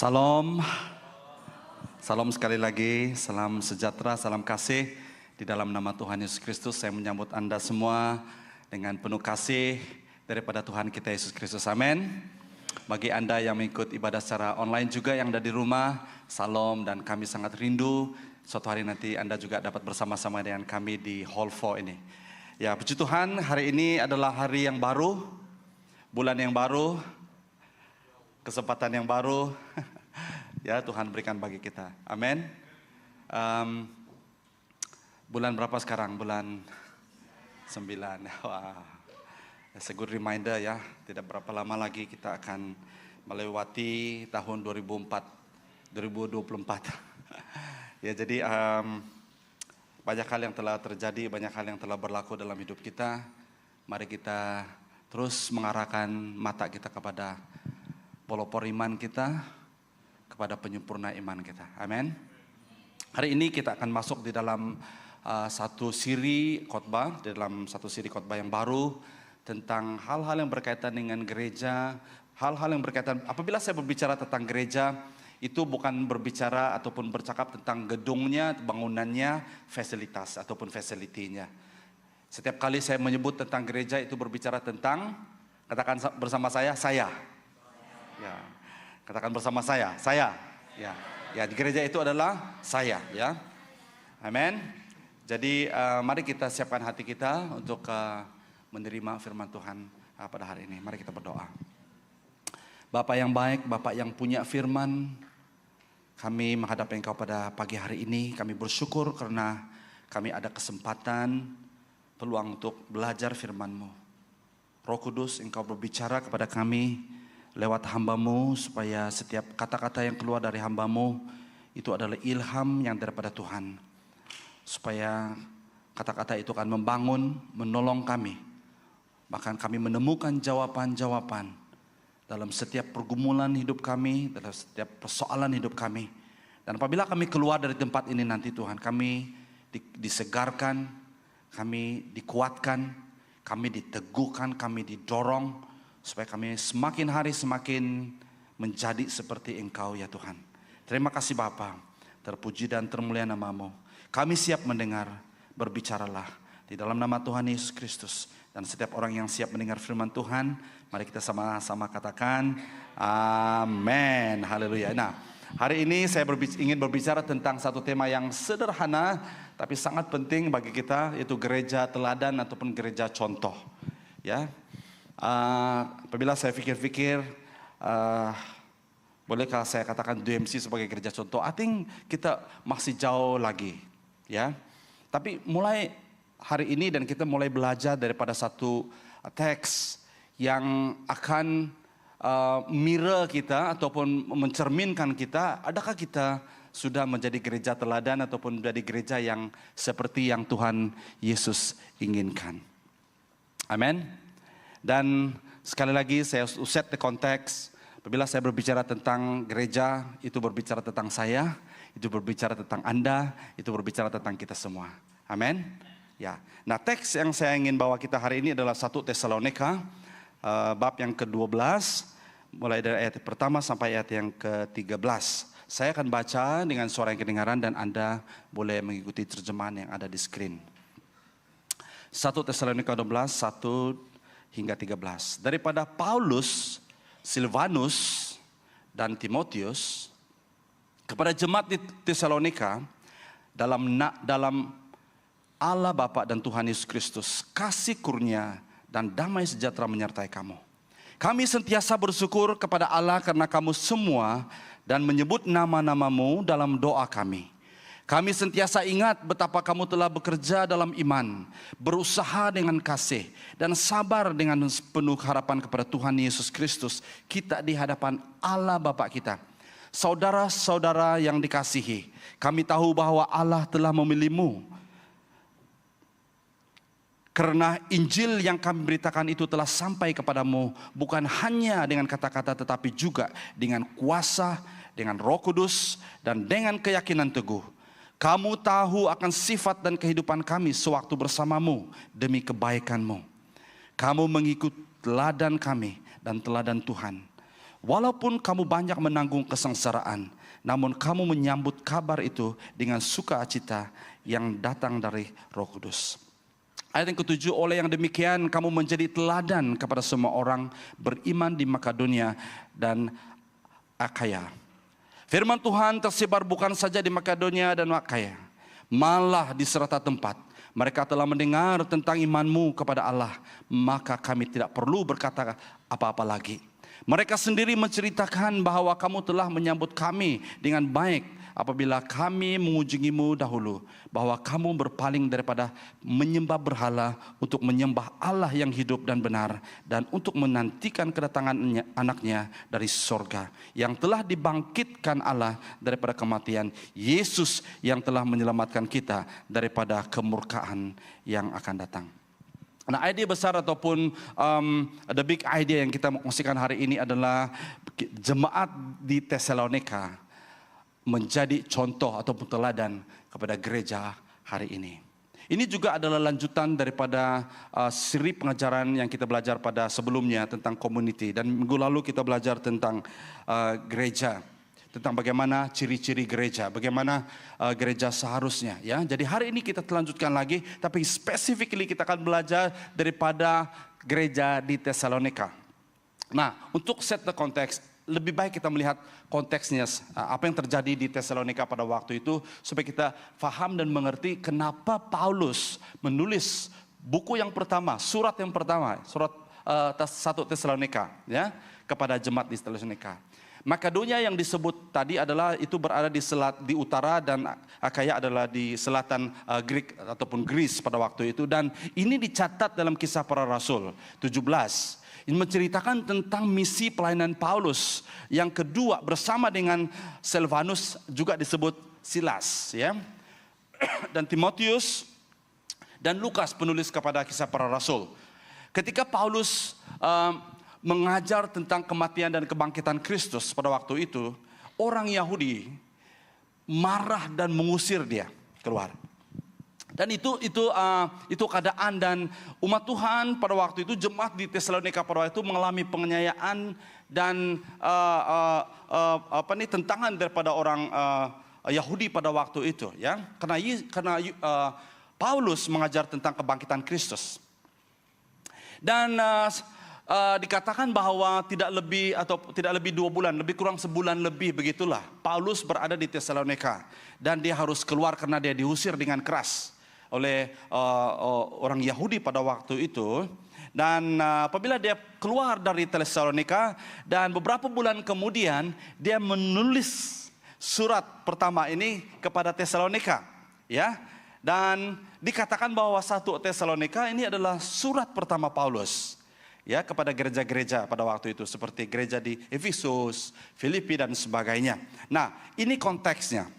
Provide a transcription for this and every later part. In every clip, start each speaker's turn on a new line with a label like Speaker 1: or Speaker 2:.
Speaker 1: Salam, salam sekali lagi, salam sejahtera, salam kasih. Di dalam nama Tuhan Yesus Kristus saya menyambut Anda semua dengan penuh kasih daripada Tuhan kita Yesus Kristus, amin. Bagi Anda yang mengikut ibadah secara online juga yang ada di rumah, salam dan kami sangat rindu. Suatu hari nanti Anda juga dapat bersama-sama dengan kami di Hall 4 ini. Ya, puji Tuhan, hari ini adalah hari yang baru, bulan yang baru, kesempatan yang baru, ya Tuhan berikan bagi kita, amin. Bulan berapa sekarang? Bulan 9, wah, that's a good reminder ya, tidak berapa lama lagi kita akan melewati tahun 2024. Ya jadi banyak hal yang telah terjadi, banyak hal yang telah berlaku dalam hidup kita. Mari kita terus mengarahkan mata kita kepada pelopor iman kita, kepada penyempurna iman kita. Amin. Hari ini kita akan masuk di dalam satu siri khotbah, di dalam satu siri khotbah yang baru tentang hal-hal yang berkaitan dengan gereja, hal-hal yang berkaitan, apabila saya berbicara tentang gereja, itu bukan berbicara ataupun bercakap tentang gedungnya, bangunannya, fasilitas ataupun facility-nya. Setiap kali saya menyebut tentang gereja itu berbicara tentang, katakan bersama saya. Ya, katakan bersama saya. Ya, di gereja itu adalah saya, ya. Amin. Jadi mari kita siapkan hati kita untuk menerima firman Tuhan pada hari ini. Mari kita berdoa. Bapa yang baik, Bapa yang punya firman, kami menghadap Engkau pada pagi hari ini. Kami bersyukur karena kami ada kesempatan, peluang untuk belajar firman-Mu. Roh Kudus, Engkau berbicara kepada kami lewat hamba-Mu, supaya setiap kata-kata yang keluar dari hamba-Mu itu adalah ilham yang daripada Tuhan. Supaya kata-kata itu akan membangun, menolong kami. Bahkan kami menemukan jawaban-jawaban dalam setiap pergumulan hidup kami, dalam setiap persoalan hidup kami. Dan apabila kami keluar dari tempat ini nanti Tuhan, kami disegarkan, kami dikuatkan, kami diteguhkan, kami didorong, supaya kami semakin hari semakin menjadi seperti Engkau ya Tuhan. Terima kasih Bapa, terpuji dan termulia nama-Mu. Kami siap mendengar, berbicaralah di dalam nama Tuhan Yesus Kristus. Dan setiap orang yang siap mendengar firman Tuhan, mari kita sama-sama katakan amin, haleluya. Nah, hari ini saya ingin berbicara tentang satu tema yang sederhana tapi sangat penting bagi kita, yaitu gereja teladan ataupun gereja contoh. Ya, apabila saya pikir-pikir, bolehkah saya katakan DMC sebagai gereja contoh? I think kita masih jauh lagi, ya. Tapi mulai hari ini dan kita mulai belajar daripada satu teks yang akan mirror kita ataupun mencerminkan kita. Adakah kita sudah menjadi gereja teladan ataupun menjadi gereja yang seperti yang Tuhan Yesus inginkan? Amin. Dan sekali lagi saya set the konteks. Apabila saya berbicara tentang gereja, itu berbicara tentang saya, itu berbicara tentang Anda, itu berbicara tentang kita semua. Amin. Ya. Nah, teks yang saya ingin bawa kita hari ini adalah 1 Tesalonika bab yang ke-12, mulai dari ayat pertama sampai ayat yang ke-13. Saya akan baca dengan suara yang kedengaran dan Anda boleh mengikuti terjemahan yang ada di screen. 1 Tesalonika 12, 1 hingga 13. Daripada Paulus, Silvanus, dan Timotius kepada jemaat di Tesalonika, dalam Allah Bapa dan Tuhan Yesus Kristus, kasih kurnia dan damai sejahtera menyertai kamu. Kami sentiasa bersyukur kepada Allah karena kamu semua dan menyebut nama-namamu dalam doa kami. Kami sentiasa ingat betapa kamu telah bekerja dalam iman, berusaha dengan kasih, dan sabar dengan penuh harapan kepada Tuhan Yesus Kristus, kita di hadapan Allah Bapa kita. Saudara-saudara yang dikasihi, kami tahu bahwa Allah telah memilihmu. Karena Injil yang kami beritakan itu telah sampai kepadamu, bukan hanya dengan kata-kata tetapi juga dengan kuasa, dengan Roh Kudus, dan dengan keyakinan teguh. Kamu tahu akan sifat dan kehidupan kami sewaktu bersamamu demi kebaikanmu. Kamu mengikut teladan kami dan teladan Tuhan. Walaupun kamu banyak menanggung kesengsaraan, namun kamu menyambut kabar itu dengan sukacita yang datang dari Roh Kudus. Ayat yang ketujuh, oleh yang demikian kamu menjadi teladan kepada semua orang beriman di Makedonia dan Akaya. Firman Tuhan tersebar bukan saja di Makedonia dan Akaya, malah di serata tempat. Mereka telah mendengar tentang imanmu kepada Allah, maka kami tidak perlu berkata apa-apa lagi. Mereka sendiri menceritakan bahwa kamu telah menyambut kami dengan baik apabila kami mengunjungimu dahulu, bahwa kamu berpaling daripada menyembah berhala untuk menyembah Allah yang hidup dan benar, dan untuk menantikan kedatangan anaknya dari sorga, yang telah dibangkitkan Allah daripada kematian, Yesus yang telah menyelamatkan kita daripada kemurkaan yang akan datang. Nah, ide besar ataupun the big idea yang kita mau kongsikan hari ini adalah jemaat di Tesalonika menjadi contoh ataupun teladan kepada gereja hari ini. Ini juga adalah lanjutan daripada seri pengajaran yang kita belajar pada sebelumnya tentang community, dan minggu lalu kita belajar tentang gereja, tentang bagaimana ciri-ciri gereja, bagaimana gereja seharusnya, ya. Jadi hari ini kita lanjutkan lagi, tapi specifically kita akan belajar daripada gereja di Tesalonika. Nah, untuk set the context, lebih baik kita melihat konteksnya, apa yang terjadi di Tesalonika pada waktu itu, supaya kita paham dan mengerti kenapa Paulus menulis buku yang pertama, surat yang pertama, surat 1 Tesalonika, ya, kepada jemaat di Tesalonika. Makedonia yang disebut tadi adalah itu berada di utara, dan Akaya adalah di selatan Greek ataupun Greece pada waktu itu. Dan ini dicatat dalam Kisah Para Rasul 17. Ini menceritakan tentang misi pelayanan Paulus yang kedua bersama dengan Silvanus, juga disebut Silas, ya. Dan Timotius dan Lukas penulis kepada Kisah Para Rasul. Ketika Paulus mengajar tentang kematian dan kebangkitan Kristus pada waktu itu, orang Yahudi marah dan mengusir dia keluar. Dan itu keadaan, dan umat Tuhan pada waktu itu, jemaat di Tesalonika pada waktu itu mengalami penganiayaan dan tentangan daripada orang Yahudi pada waktu itu, ya. Karena Paulus mengajar tentang kebangkitan Kristus. Dan dikatakan bahwa tidak lebih 2 bulan, lebih kurang sebulan lebih begitulah, Paulus berada di Tesalonika, dan dia harus keluar karena dia diusir dengan keras oleh orang Yahudi pada waktu itu. Dan apabila dia keluar dari Tesalonika, dan beberapa bulan kemudian dia menulis surat pertama ini kepada Tesalonika, ya. Dan dikatakan bahwa 1 Tesalonika ini adalah surat pertama Paulus, ya, kepada gereja-gereja pada waktu itu, seperti gereja di Efesus, Filipi dan sebagainya. Nah, ini konteksnya.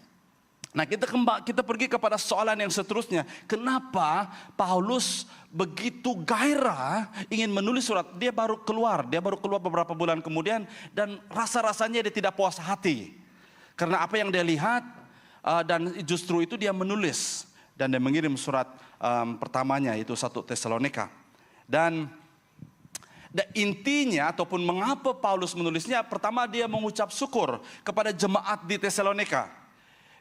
Speaker 1: Nah, kita pergi kepada soalan yang seterusnya. Kenapa Paulus begitu gairah ingin menulis surat? Dia baru keluar beberapa bulan kemudian, dan rasa-rasanya dia tidak puas hati karena apa yang dia lihat, dan justru itu dia menulis, dan dia mengirim surat pertamanya, itu 1 Tesalonika. Dan intinya ataupun mengapa Paulus menulisnya, pertama dia mengucap syukur kepada jemaat di Tesalonika.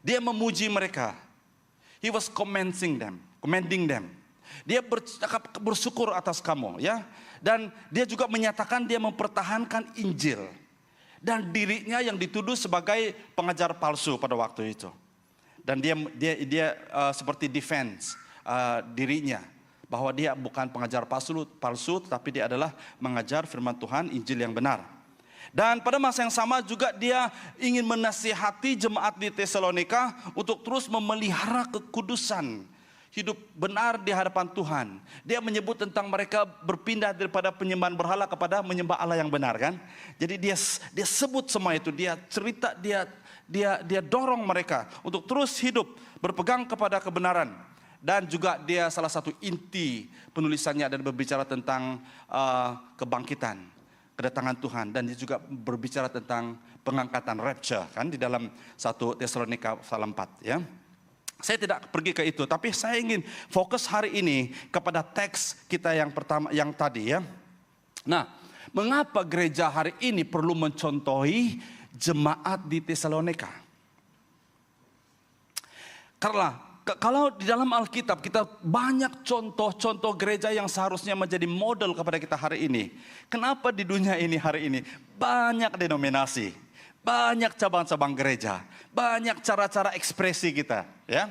Speaker 1: Dia memuji mereka. He was commending them. Dia bersyukur atas kamu, ya. Dan dia juga menyatakan dia mempertahankan Injil, dan dirinya yang dituduh sebagai pengajar palsu pada waktu itu. Dan dia seperti defense dirinya, bahwa dia bukan pengajar palsu, tetapi dia adalah mengajar firman Tuhan, Injil yang benar. Dan pada masa yang sama juga dia ingin menasihati jemaat di Tesalonika untuk terus memelihara kekudusan, hidup benar di hadapan Tuhan. Dia menyebut tentang mereka berpindah daripada penyembahan berhala kepada menyembah Allah yang benar, kan? Jadi dia sebut semua itu, dia cerita, dia dorong mereka untuk terus hidup berpegang kepada kebenaran. Dan juga dia salah satu inti penulisannya dan berbicara tentang kebangkitan, kedatangan Tuhan, dan dia juga berbicara tentang pengangkatan, rapture, kan, di dalam 1 Tesalonika pasal 4, ya. Saya tidak pergi ke itu, tapi saya ingin fokus hari ini kepada teks kita yang pertama, yang tadi, ya. Nah, Mengapa gereja hari ini perlu mencontohi jemaat di Tesalonika? Karena kalau di dalam Alkitab kita banyak contoh-contoh gereja yang seharusnya menjadi model kepada kita hari ini. Kenapa di dunia ini hari ini banyak denominasi, banyak cabang-cabang gereja, banyak cara-cara ekspresi kita, ya?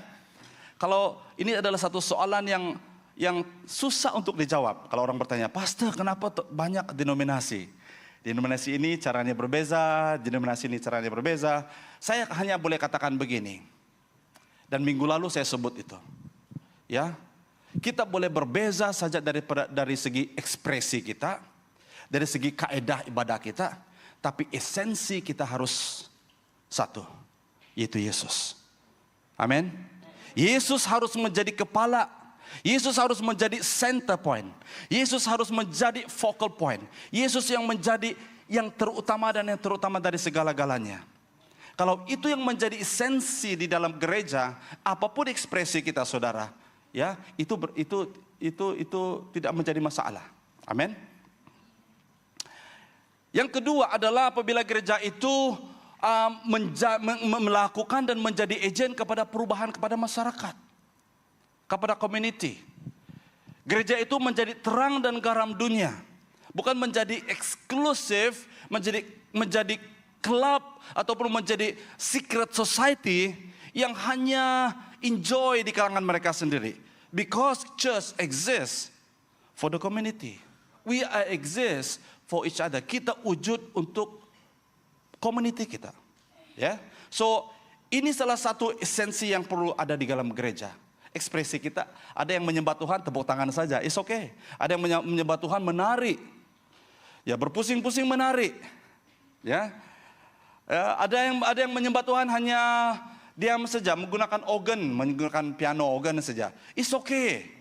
Speaker 1: Kalau ini adalah satu soalan yang susah untuk dijawab. Kalau orang bertanya, "Pastor, kenapa banyak denominasi? Denominasi ini caranya berbeza, denominasi ini caranya berbeza." Saya hanya boleh katakan begini. Dan minggu lalu saya sebut itu. Ya. Kita boleh berbeza saja dari segi ekspresi kita, dari segi kaedah ibadah kita, tapi esensi kita harus satu, yaitu Yesus. Amin. Yesus harus menjadi kepala. Yesus harus menjadi center point. Yesus harus menjadi focal point. Yesus yang menjadi yang terutama dan yang terutama dari segala-galanya. Kalau itu yang menjadi esensi di dalam gereja, apapun ekspresi kita, saudara, ya, itu tidak menjadi masalah. Amin. Yang kedua adalah apabila gereja itu melakukan dan menjadi agen kepada perubahan kepada masyarakat, kepada community. Gereja itu menjadi terang dan garam dunia, bukan menjadi eksklusif, menjadi klub ataupun menjadi secret society yang hanya enjoy di kalangan mereka sendiri. Because church exists for the community. We exist for each other. Kita wujud untuk community kita. Ya. So, ini salah satu esensi yang perlu ada di dalam gereja. Ekspresi kita, ada yang menyembah Tuhan tepuk tangan saja, it's okay. Ada yang menyembah Tuhan menari, ya berpusing-pusing menari, ya. Ada yang menyembah Tuhan hanya diam saja, menggunakan piano organ saja, it's okay.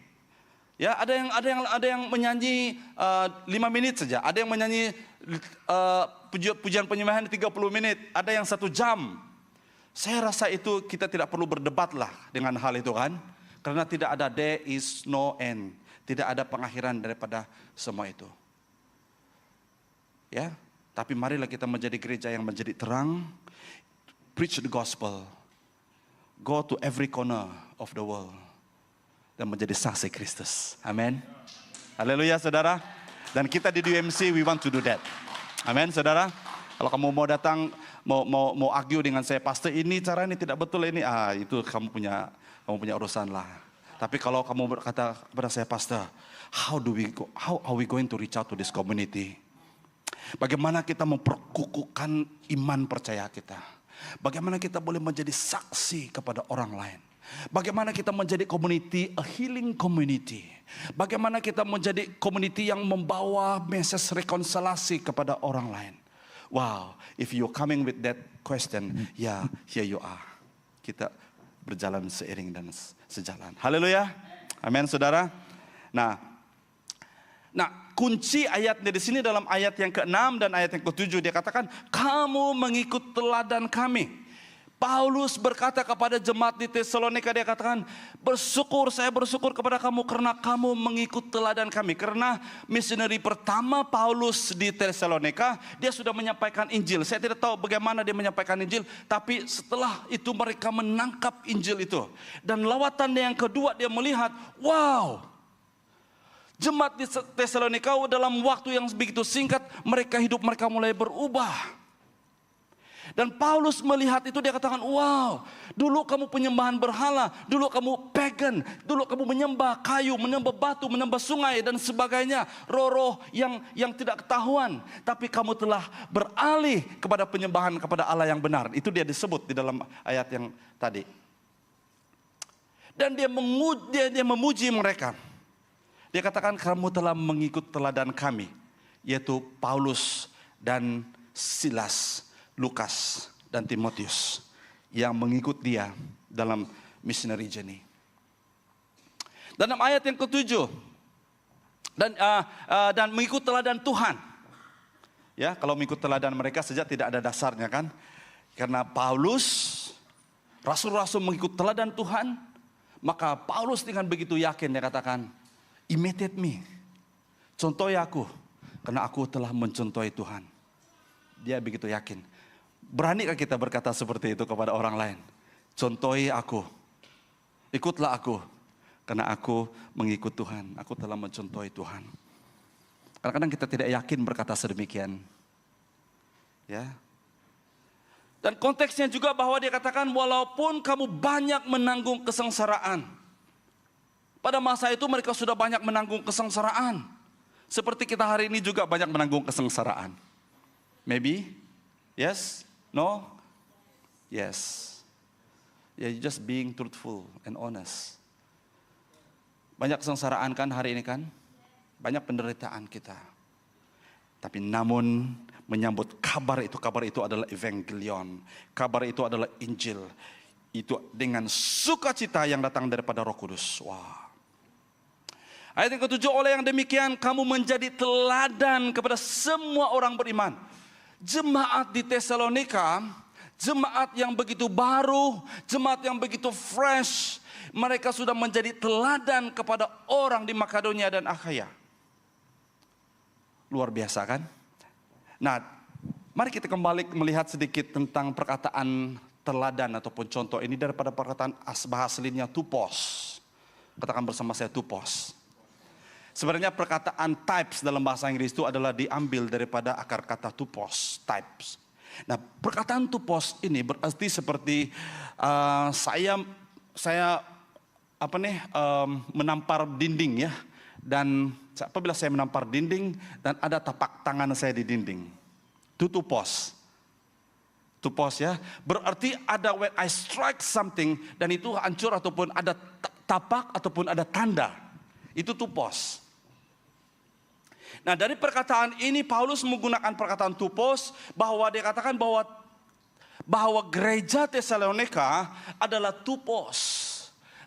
Speaker 1: Ya, ada yang menyanyi 5 menit saja, ada yang menyanyi pujian penyembahan 30 menit, ada yang 1 jam. Saya rasa itu kita tidak perlu berdebat lah dengan hal itu kan. Karena tidak ada there is no end. Tidak ada pengakhiran daripada semua itu. Ya, tapi marilah kita menjadi gereja yang menjadi terang. Preach the gospel. Go to every corner of the world. Dan menjadi saksi Kristus. Amin. Haleluya saudara. Dan kita di DMC we want to do that. Amin saudara. Kalau kamu mau datang, mau argue dengan saya, "Pastor ini cara ini tidak betul ini." Itu kamu punya urusan lah. Tapi kalau kamu berkata kepada saya, "Pastor, how are we going to reach out to this community?" Bagaimana kita memperkukuhkan iman percaya kita? Bagaimana kita boleh menjadi saksi kepada orang lain? Bagaimana kita menjadi community, a healing community? Bagaimana kita menjadi community yang membawa message rekonsiliasi kepada orang lain? Wow, if you coming with that question, yeah, here you are. Kita berjalan seiring dan sejalan. Haleluya. Amin, saudara. Nah, kunci ayatnya di sini dalam ayat yang ke-6 dan ayat yang ke-7 dia katakan, "Kamu mengikut teladan kami." Paulus berkata kepada jemaat di Tesalonika, dia katakan, saya bersyukur kepada kamu karena kamu mengikut teladan kami. Karena misioneri pertama Paulus di Tesalonika, dia sudah menyampaikan Injil. Saya tidak tahu bagaimana dia menyampaikan Injil, tapi setelah itu mereka menangkap Injil itu. Dan lawatan yang kedua dia melihat, wow, jemaat di Tesalonika dalam waktu yang begitu singkat, hidup mereka mulai berubah. Dan Paulus melihat itu, dia katakan, wow, dulu kamu penyembahan berhala, dulu kamu pagan, dulu kamu menyembah kayu, menyembah batu, menyembah sungai dan sebagainya, roh-roh yang tidak ketahuan. Tapi kamu telah beralih kepada penyembahan kepada Allah yang benar. Itu dia disebut di dalam ayat yang tadi. Dan dia memuji mereka. Dia katakan, kamu telah mengikut teladan kami, yaitu Paulus dan Silas, Lukas dan Timotius yang mengikut dia dalam missionary journey. Dalam ayat yang ke-7 dan mengikut teladan Tuhan. Ya, kalau mengikut teladan mereka sejak tidak ada dasarnya kan? Karena Paulus, rasul-rasul mengikut teladan Tuhan, maka Paulus dengan begitu yakin dia katakan, imitate me, contohi aku, karena aku telah mencontohi Tuhan. Dia begitu yakin. Beranikah kita berkata seperti itu kepada orang lain? Contohi aku, ikutlah aku, karena aku mengikut Tuhan. Aku telah mencontohi Tuhan. Kadang-kadang kita tidak yakin berkata sedemikian. Ya. Dan konteksnya juga bahwa dia katakan walaupun kamu banyak menanggung kesengsaraan. Pada masa itu mereka sudah banyak menanggung kesengsaraan. Seperti kita hari ini juga banyak menanggung kesengsaraan. Maybe? Yes? No? Yes. Yeah, you just being truthful and honest. Banyak kesengsaraan kan hari ini kan? Banyak penderitaan kita. Tapi namun menyambut kabar itu adalah evangelion. Kabar itu adalah Injil. Itu dengan sukacita yang datang daripada Roh Kudus. Wah. Ayat yang ketujuh, oleh yang demikian kamu menjadi teladan kepada semua orang beriman. Jemaat di Tesalonika, jemaat yang begitu baru, jemaat yang begitu fresh. Mereka sudah menjadi teladan kepada orang di Makedonia dan Akhaya. Luar biasa kan? Nah, mari kita kembali melihat sedikit tentang perkataan teladan ataupun contoh ini daripada perkataan bahasa aslinya tupos. Katakan bersama saya tupos. Sebenarnya perkataan types dalam bahasa Inggris itu adalah diambil daripada akar kata tupos, types. Nah, perkataan tupos ini berarti seperti menampar dinding ya. Dan apabila saya menampar dinding dan ada tapak tangan saya di dinding, itu tupos. Tupos ya, berarti ada when I strike something dan itu hancur ataupun ada tapak ataupun ada tanda. Itu tupos. Nah, dari perkataan ini Paulus menggunakan perkataan tupos bahwa dia katakan bahwa gereja Tesalonika adalah tupos.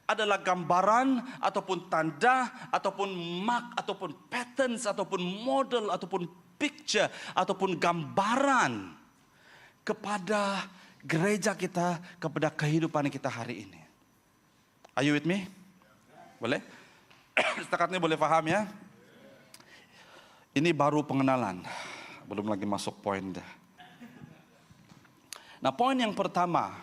Speaker 1: Adalah gambaran ataupun tanda ataupun mark ataupun patterns ataupun model ataupun picture ataupun gambaran kepada gereja kita, kepada kehidupan kita hari ini. Are you with me? Boleh? Setakat ini boleh paham ya? Ini baru pengenalan, belum lagi masuk poin. Nah, poin yang pertama,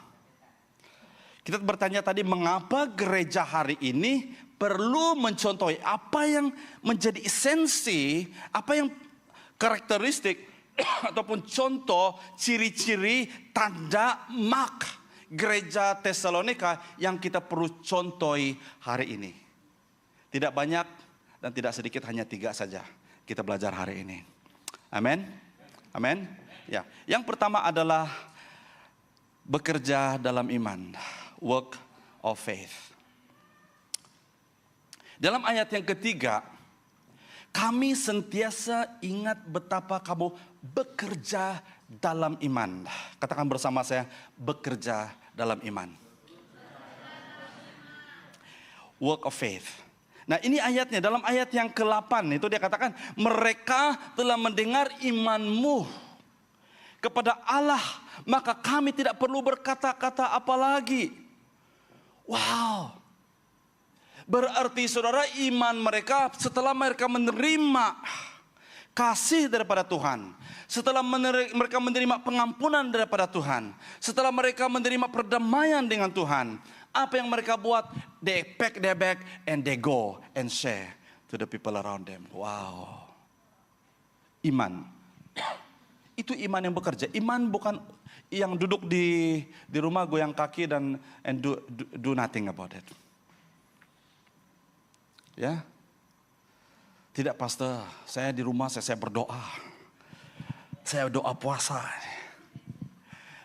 Speaker 1: kita bertanya tadi mengapa gereja hari ini perlu mencontohi apa yang menjadi esensi, apa yang karakteristik ataupun contoh, ciri-ciri, tanda, mark gereja Tesalonika yang kita perlu contohi hari ini. Tidak banyak dan tidak sedikit, hanya 3 saja kita belajar hari ini. Amin. Amin. Ya, yang pertama adalah bekerja dalam iman. Work of faith. Dalam ayat yang ketiga, kami sentiasa ingat betapa kamu bekerja dalam iman. Katakan bersama saya, bekerja dalam iman. Work of faith. Nah, ini ayatnya, dalam ayat yang ke-8 itu dia katakan, mereka telah mendengar imanmu kepada Allah, maka kami tidak perlu berkata-kata apa lagi. Wow. Berarti saudara, iman mereka setelah mereka menerima kasih daripada Tuhan, setelah mereka menerima pengampunan daripada Tuhan, setelah mereka menerima perdamaian dengan Tuhan, apa yang mereka buat? They pack their bag and they go and share to the people around them. Wow. Iman. Itu iman yang bekerja. Iman bukan yang duduk di rumah goyang kaki dan do nothing about it. Ya. Tidak, pastor, saya di rumah saya berdoa. Saya doa puasa.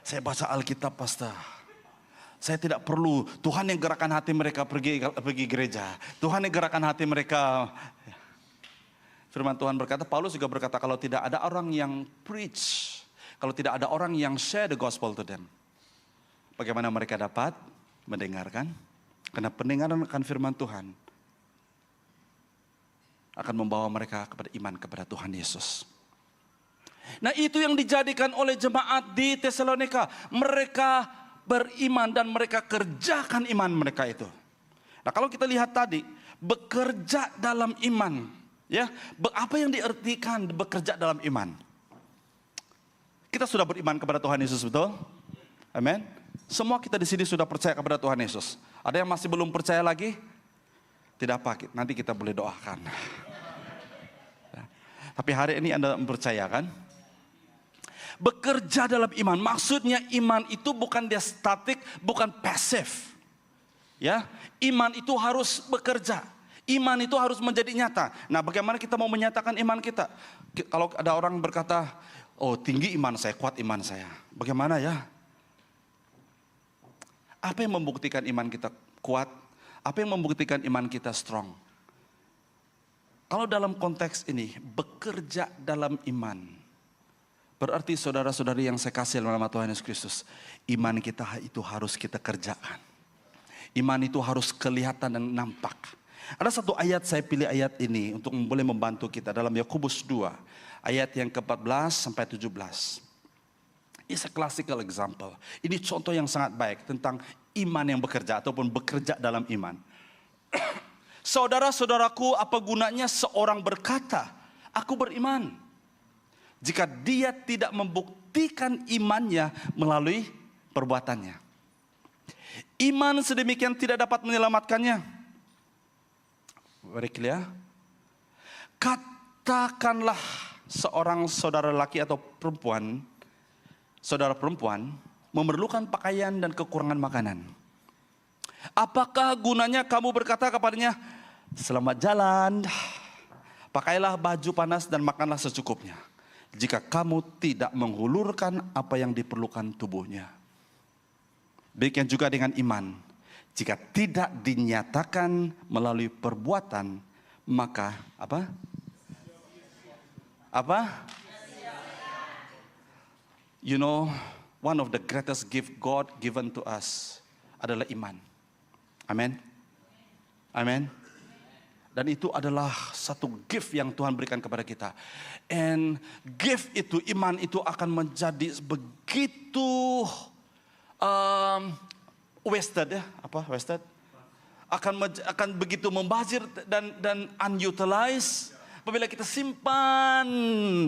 Speaker 1: Saya baca Alkitab, pastor. Saya tidak perlu, Tuhan yang gerakkan hati mereka pergi gereja. Tuhan yang gerakkan hati mereka. Firman Tuhan berkata, Paulus juga berkata, kalau tidak ada orang yang preach, kalau tidak ada orang yang share the gospel to them, bagaimana mereka dapat mendengarkan? Karena pendengaran akan firman Tuhan akan membawa mereka kepada iman kepada Tuhan Yesus. Nah, itu yang dijadikan oleh jemaat di Tesalonika. Mereka beriman dan mereka kerjakan iman mereka itu. Nah, kalau kita lihat tadi, bekerja dalam iman. Ya, apa yang diartikan bekerja dalam iman? Kita sudah beriman kepada Tuhan Yesus, betul? Amin. Semua kita di sini sudah percaya kepada Tuhan Yesus. Ada yang masih belum percaya lagi? Tidak apa, nanti kita boleh doakan. Ya. Tapi hari ini Anda mempercayakan? Bekerja dalam iman, maksudnya iman itu bukan dia statik, bukan pasif. Ya, iman itu harus bekerja. Iman itu harus menjadi nyata. Nah, bagaimana kita mau menyatakan iman kita? Kalau ada orang berkata, oh tinggi iman saya, kuat iman saya. Bagaimana ya? Apa yang membuktikan iman kita kuat? Apa yang membuktikan iman kita strong? Kalau dalam konteks ini, bekerja dalam iman. Berarti saudara-saudari yang saya kasih dalam nama Tuhan Yesus Kristus, iman kita itu harus kita kerjakan. Iman itu harus kelihatan dan nampak. Ada satu ayat, saya pilih ayat ini untuk boleh membantu kita dalam Yakobus 2 ayat yang ke-14 sampai 17. It's a classical example. Ini contoh yang sangat baik tentang iman yang bekerja ataupun bekerja dalam iman. Saudara-saudaraku, apa gunanya seorang berkata, aku beriman, jika dia tidak membuktikan imannya melalui perbuatannya. Iman sedemikian tidak dapat menyelamatkannya. Very clear. Katakanlah seorang saudara laki atau perempuan, saudara perempuan memerlukan pakaian dan kekurangan makanan. Apakah gunanya kamu berkata kepadanya, selamat jalan, pakailah baju panas dan makanlah secukupnya, jika kamu tidak menghulurkan apa yang diperlukan tubuhnya. Demikian juga dengan iman. Jika tidak dinyatakan melalui perbuatan, maka apa? Apa? You know, one of the greatest gift God given to us adalah iman. Amin. Amin. Dan itu adalah satu gift yang Tuhan berikan kepada kita. And gift itu, iman itu akan menjadi begitu wasted ya, apa wasted? Akan begitu membazir dan unutilized apabila kita simpan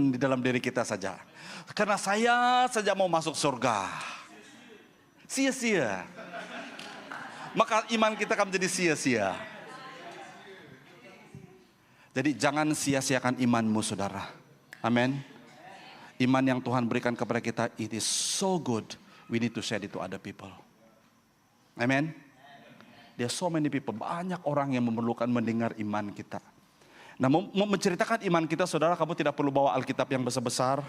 Speaker 1: di dalam diri kita saja. Karena saya saja mau masuk surga. Sia-sia. Maka iman kita akan menjadi sia-sia. Jadi jangan sia-siakan imanmu, saudara. Amin. Iman yang Tuhan berikan kepada kita, it is so good. We need to share it to other people. Amen. There are so many people, banyak orang yang memerlukan mendengar iman kita. Nah, mau menceritakan iman kita, saudara, kamu tidak perlu bawa Alkitab yang besar-besar.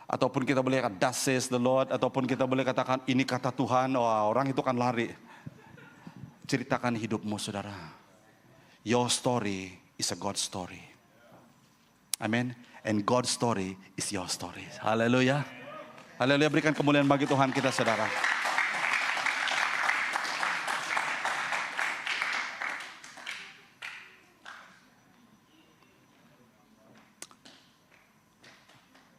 Speaker 1: Ataupun kita boleh katakan, thus says the Lord. Ataupun kita boleh katakan, ini kata Tuhan. Wah, orang itu kan lari. Ceritakan hidupmu, saudara. Your story is a God story. Amen. And God's story is your story. Haleluya. Haleluya, berikan kemuliaan bagi Tuhan kita, saudara.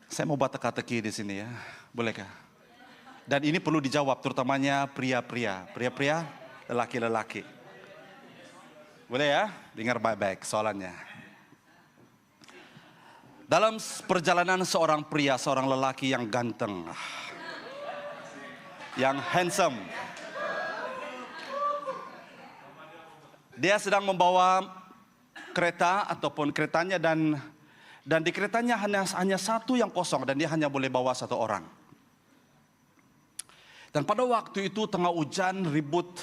Speaker 1: Saya mau baca teka-teki di sini ya, bolehkah? Dan ini perlu dijawab, terutamanya pria-pria, lelaki-lelaki. Boleh ya? Dengar baik-baik soalannya. Dalam perjalanan seorang pria, seorang lelaki yang ganteng, yang handsome, dia sedang membawa kereta ataupun keretanya dan di keretanya hanya satu yang kosong dan dia hanya boleh bawa satu orang. Dan pada waktu itu tengah hujan ribut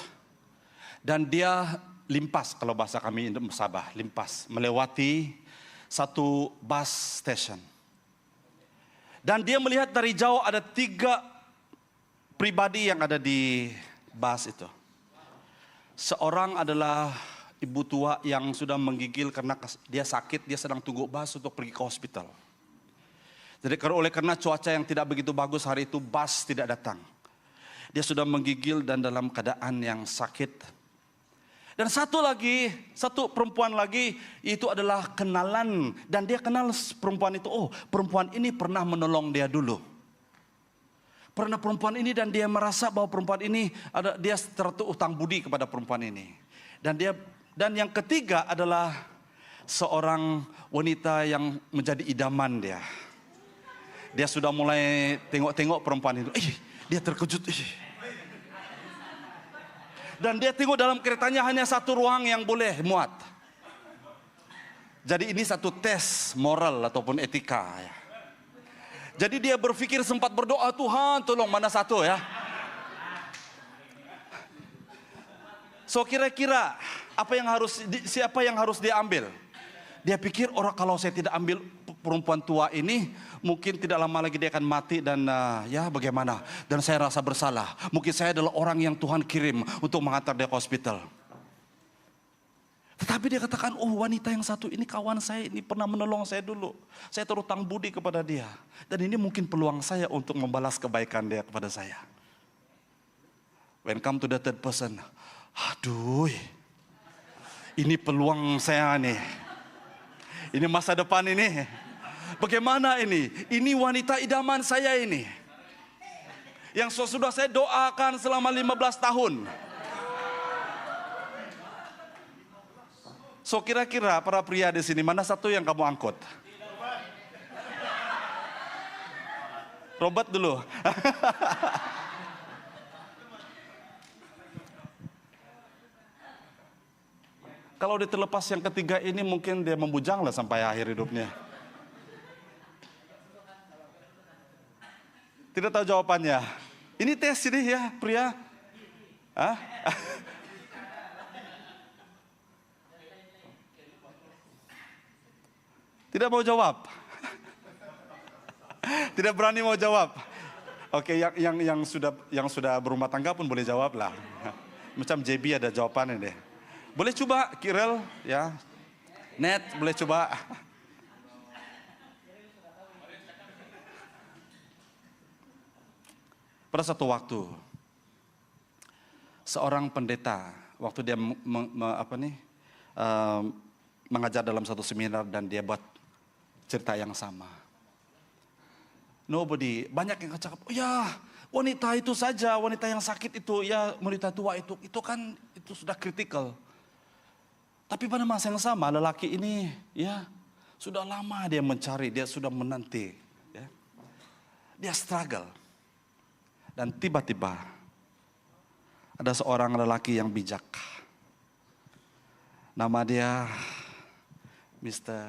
Speaker 1: dan dia limpas, kalau bahasa kami Sabah, limpas melewati satu bus station. Dan dia melihat dari jauh ada 3 pribadi yang ada di bus itu. Seorang adalah ibu tua yang sudah menggigil karena dia sakit, dia sedang tunggu bus untuk pergi ke hospital. Jadi karena cuaca yang tidak begitu bagus hari itu, bus tidak datang. Dia sudah menggigil dan dalam keadaan yang sakit. Dan satu perempuan lagi, itu adalah kenalan. Dan dia kenal perempuan itu, oh perempuan ini pernah menolong dia dulu. Pernah perempuan ini dan dia merasa bahwa perempuan ini, dia terutang budi kepada perempuan ini. Dan dia Dan yang ketiga adalah seorang wanita yang menjadi idaman dia. Dia sudah mulai tengok-tengok perempuan itu. Dia terkejut. Dan dia tengok dalam keretanya hanya satu ruang yang boleh muat. Jadi ini satu tes moral ataupun etika ya. Jadi dia berpikir, sempat berdoa, Tuhan tolong mana satu ya. So kira-kira siapa yang harus dia ambil? Dia pikir, kalau saya tidak ambil perempuan tua ini, mungkin tidak lama lagi dia akan mati dan ya bagaimana? Dan saya rasa bersalah. Mungkin saya adalah orang yang Tuhan kirim untuk mengantar dia ke hospital. Tetapi dia katakan, wanita yang satu ini kawan saya, ini pernah menolong saya dulu. Saya terutang budi kepada dia. Dan ini mungkin peluang saya untuk membalas kebaikan dia kepada saya. When come to the third person, aduh, ini peluang saya nih. Ini masa depan ini. Bagaimana ini? Ini wanita idaman saya ini. Yang sudah saya doakan selama 15 tahun. So kira-kira para pria di sini, mana satu yang kamu angkut? Robert dulu. Kalau dia terlepas yang ketiga ini, mungkin dia membujang lah sampai akhir hidupnya. Tidak tahu jawabannya. Ini tes ini ya pria. Tidak mau jawab. Tidak berani mau jawab. Oke, yang sudah berumah tangga pun boleh jawab lah. Macam JB ada jawabannya deh. Boleh coba Kirel ya. Net boleh coba. Pada satu waktu seorang pendeta, waktu dia mengajar dalam satu seminar dan dia buat cerita yang sama. Banyak yang cakap, ya wanita itu saja, wanita yang sakit itu, ya wanita tua itu kan itu sudah kritikal. Tapi pada masa yang sama lelaki ini ya sudah lama dia mencari, dia sudah menanti, ya. Dia struggle. Dan tiba-tiba ada seorang lelaki yang bijak. Nama dia Mr.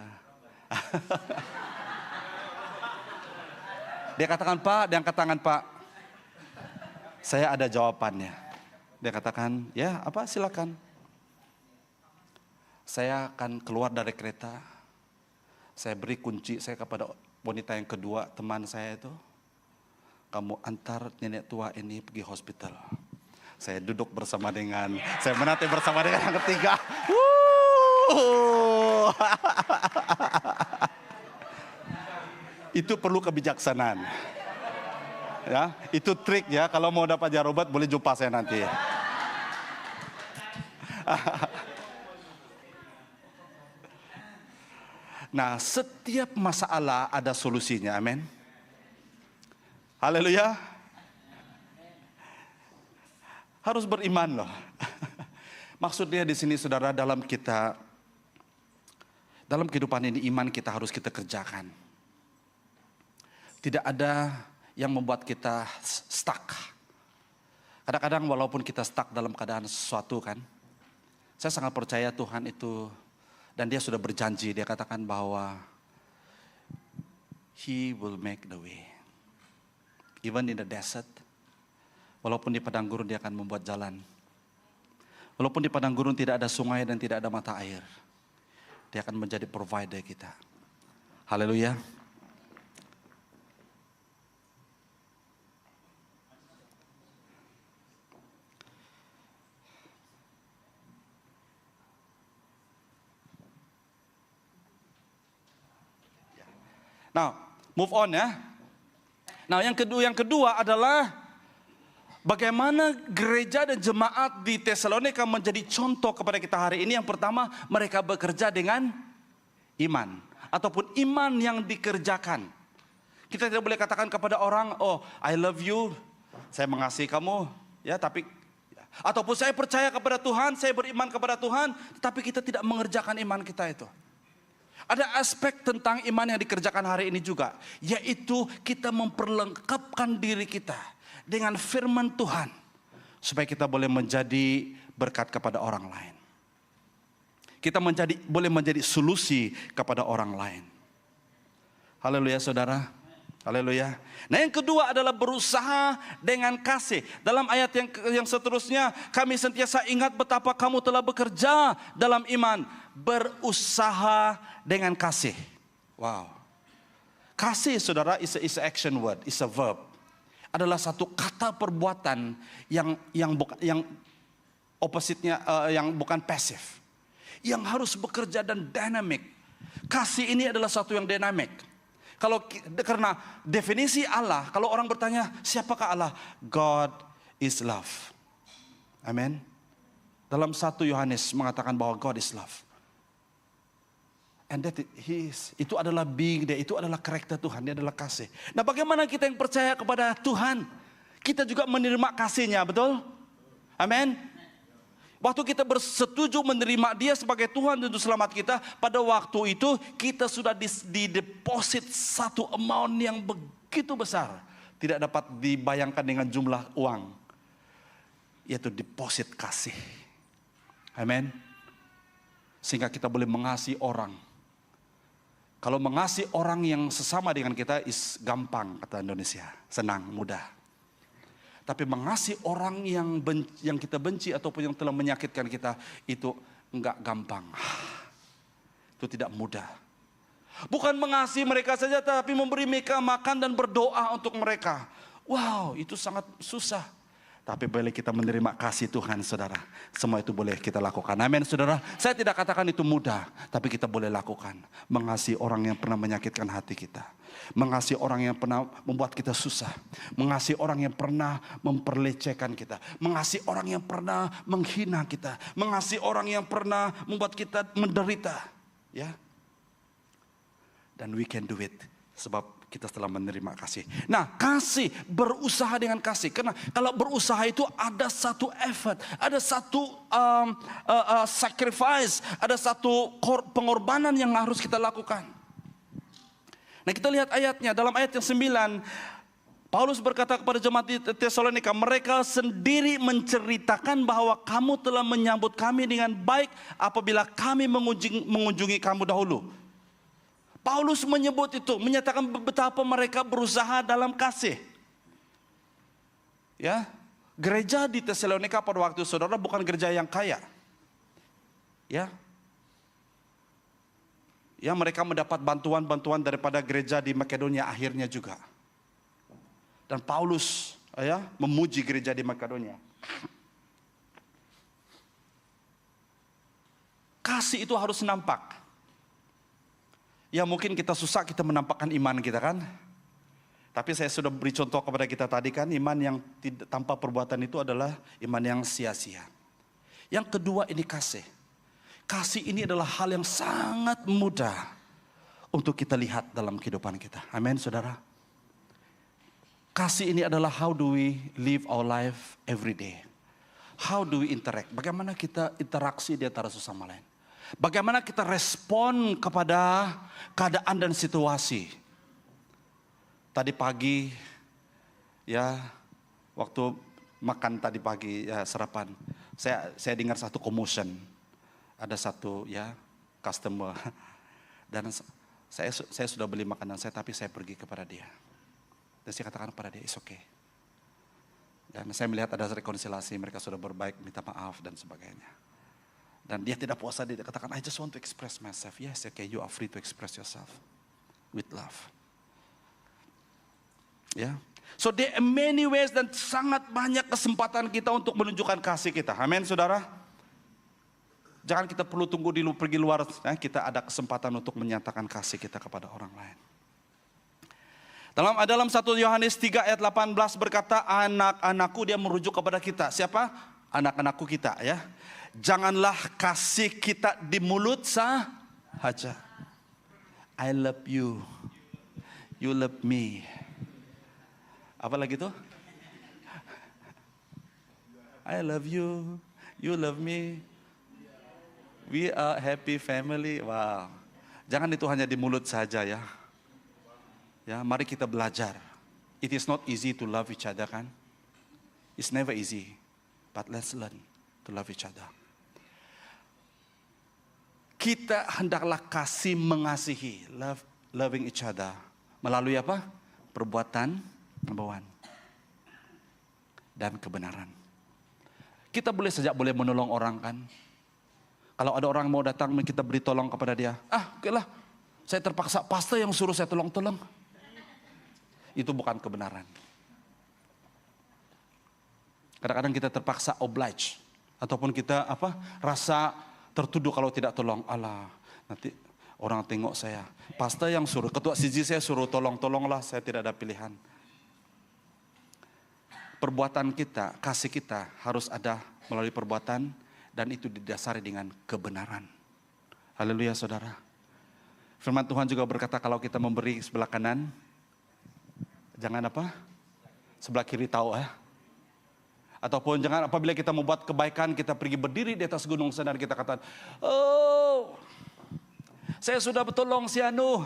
Speaker 1: Dia katakan, Pak, dia angkat tangan, Pak. Saya ada jawabannya. Dia katakan, ya apa silakan. Saya akan keluar dari kereta. Saya beri kunci saya kepada wanita yang kedua, teman saya itu. Kamu antar nenek tua ini pergi hospital. Saya duduk bersama saya menanti bersama dengan yang ketiga. Itu perlu kebijaksanaan. Ya, itu trik ya. Kalau mau dapat jarobat boleh jumpa saya nanti. Nah, setiap masalah ada solusinya, amin. Haleluya. Harus beriman loh. Maksudnya di sini saudara, dalam kehidupan ini iman kita harus kita kerjakan. Tidak ada yang membuat kita stuck. Kadang-kadang walaupun kita stuck dalam keadaan sesuatu kan, saya sangat percaya Tuhan itu, dan dia sudah berjanji, dia katakan bahwa He will make the way. Even in the desert, walaupun di padang gurun dia akan membuat jalan. Walaupun di padang gurun tidak ada sungai dan tidak ada mata air, dia akan menjadi provider kita. Haleluya. Now, move on ya. Nah, yang kedua adalah bagaimana gereja dan jemaat di Tesalonika menjadi contoh kepada kita hari ini. Yang pertama, mereka bekerja dengan iman ataupun iman yang dikerjakan. Kita tidak boleh katakan kepada orang, "Oh, I love you, saya mengasihi kamu," ya, tapi ya, Ataupun saya percaya kepada Tuhan, saya beriman kepada Tuhan, tetapi kita tidak mengerjakan iman kita itu. Ada aspek tentang iman yang dikerjakan hari ini juga, yaitu kita memperlengkapkan diri kita dengan firman Tuhan, supaya kita boleh menjadi berkat kepada orang lain. Kita boleh menjadi solusi kepada orang lain. Haleluya saudara. Haleluya. Nah yang kedua adalah berusaha dengan kasih. Dalam ayat yang seterusnya, kami sentiasa ingat betapa kamu telah bekerja dalam iman. Berusaha dengan kasih. Wow. Kasih saudara is a action word, is a verb. Adalah satu kata perbuatan yang opposite-nya yang bukan pasif. Yang harus bekerja dan dynamic. Kasih ini adalah satu yang dynamic. Karena definisi Allah, kalau orang bertanya siapakah Allah? God is love. Amin. Dalam 1 Yohanes mengatakan bahwa God is love. And that itu adalah being dia, itu adalah karakter Tuhan, dia adalah kasih. Nah bagaimana kita yang percaya kepada Tuhan? Kita juga menerima kasihnya, betul? Amin. Waktu kita bersetuju menerima dia sebagai Tuhan dan Juru Selamat kita, pada waktu itu kita sudah dideposit satu amount yang begitu besar. Tidak dapat dibayangkan dengan jumlah uang. Yaitu deposit kasih. Amin. Sehingga kita boleh mengasihi orang. Kalau mengasihi orang yang sesama dengan kita is gampang, kata Indonesia. Senang, mudah. Tapi mengasihi orang yang kita benci ataupun yang telah menyakitkan kita, itu enggak gampang. Itu tidak mudah. Bukan mengasihi mereka saja, tapi memberi mereka makan dan berdoa untuk mereka. Wow, itu sangat susah. Tapi boleh kita menerima kasih Tuhan saudara. Semua itu boleh kita lakukan. Amin saudara. Saya tidak katakan itu mudah, tapi kita boleh lakukan. Mengasihi orang yang pernah menyakitkan hati kita. Mengasihi orang yang pernah membuat kita susah. Mengasihi orang yang pernah memperlecehkan kita. Mengasihi orang yang pernah menghina kita. Mengasihi orang yang pernah membuat kita menderita. Ya. Dan we can do it. Sebab kita telah menerima kasih. Nah, kasih, berusaha dengan kasih. Karena kalau berusaha itu ada satu effort, ada satu sacrifice, ada satu pengorbanan yang harus kita lakukan. Nah, kita lihat ayatnya. Dalam ayat yang 9, Paulus berkata kepada jemaat di Tesalonika, mereka sendiri menceritakan bahwa kamu telah menyambut kami dengan baik apabila kami mengunjungi kamu dahulu. Paulus menyebut itu, menyatakan betapa mereka berusaha dalam kasih. Ya, gereja di Tesalonika pada waktu saudara bukan gereja yang kaya. Ya. Ya, mereka mendapat bantuan-bantuan daripada gereja di Makedonia akhirnya juga. Dan Paulus memuji gereja di Makedonia. Kasih itu harus nampak. Ya mungkin kita susah kita menampakkan iman kita kan. Tapi saya sudah beri contoh kepada kita tadi kan. Iman yang tanpa perbuatan itu adalah iman yang sia-sia. Yang kedua ini kasih. Kasih ini adalah hal yang sangat mudah untuk kita lihat dalam kehidupan kita. Amin saudara. Kasih ini adalah how do we live our life every day. How do we interact. Bagaimana kita interaksi di antara sesama lain. Bagaimana kita respon kepada keadaan dan situasi. Tadi pagi, ya waktu makan tadi pagi ya sarapan, saya dengar satu commotion. Ada satu ya customer dan saya sudah beli makanan saya, tapi saya pergi kepada dia. Dan saya katakan kepada dia, it's okay. Dan saya melihat ada rekonsiliasi, mereka sudah berbaik, minta maaf dan sebagainya. Dan dia tidak puas, dia katakan, I just want to express myself. Yes, okay, you are free to express yourself with love. Ya, so there are many ways dan sangat banyak kesempatan kita untuk menunjukkan kasih kita. Amin, saudara. Jangan kita perlu tunggu pergi luar. Kita ada kesempatan untuk menyatakan kasih kita kepada orang lain. Dalam 1 Yohanes 3 ayat 18 berkata, anak-anakku, dia merujuk kepada kita. Siapa? Anak-anakku kita ya. Janganlah kasih kita di mulut sahaja. I love you. You love me. Apa lagi tuh? I love you, you love me. We are happy family. Wow. Jangan itu hanya di mulut saja ya. Ya, mari kita belajar. It is not easy to love each other kan? It's never easy. But let's learn to love each other. Kita hendaklah kasih mengasihi, loving each other. Melalui apa? Perbuatan, number one. Dan kebenaran. Kita boleh menolong orang kan? Kalau ada orang mau datang, kita beri tolong kepada dia. Oke lah, saya terpaksa, pastor yang suruh saya tolong. Itu bukan kebenaran. Kadang-kadang kita terpaksa oblige. Ataupun kita rasa tertuduh kalau tidak tolong. Alah, nanti orang tengok saya. Pastor yang suruh, ketua CG saya suruh tolonglah, saya tidak ada pilihan. Perbuatan kita, kasih kita harus ada melalui perbuatan. Dan itu didasari dengan kebenaran. Haleluya saudara. Firman Tuhan juga berkata kalau kita memberi sebelah kanan, jangan sebelah kiri tahu ya. Ataupun jangan apabila kita membuat kebaikan, kita pergi berdiri di atas gunung sana dan kita katakan, oh saya sudah bertolong si Anu.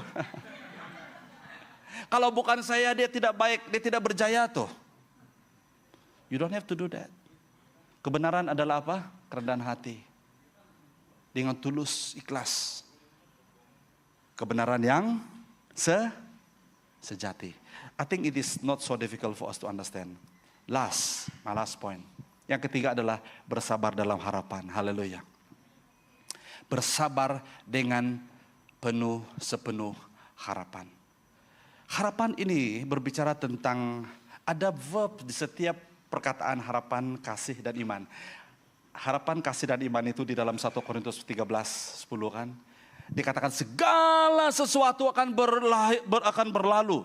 Speaker 1: Kalau bukan saya dia tidak baik, dia tidak berjaya tuh. You don't have to do that. Kebenaran adalah apa? Kerendahan hati. Dengan tulus, ikhlas. Kebenaran yang sejati. I think it is not so difficult for us to understand. My last point. Yang ketiga adalah bersabar dalam harapan. Haleluya. Bersabar dengan sepenuh harapan. Harapan ini berbicara tentang ada verb di setiap perkataan harapan, kasih, dan iman. Harapan, kasih, dan iman itu di dalam 1 Korintus 13:10 kan. Dikatakan segala sesuatu akan berlalu.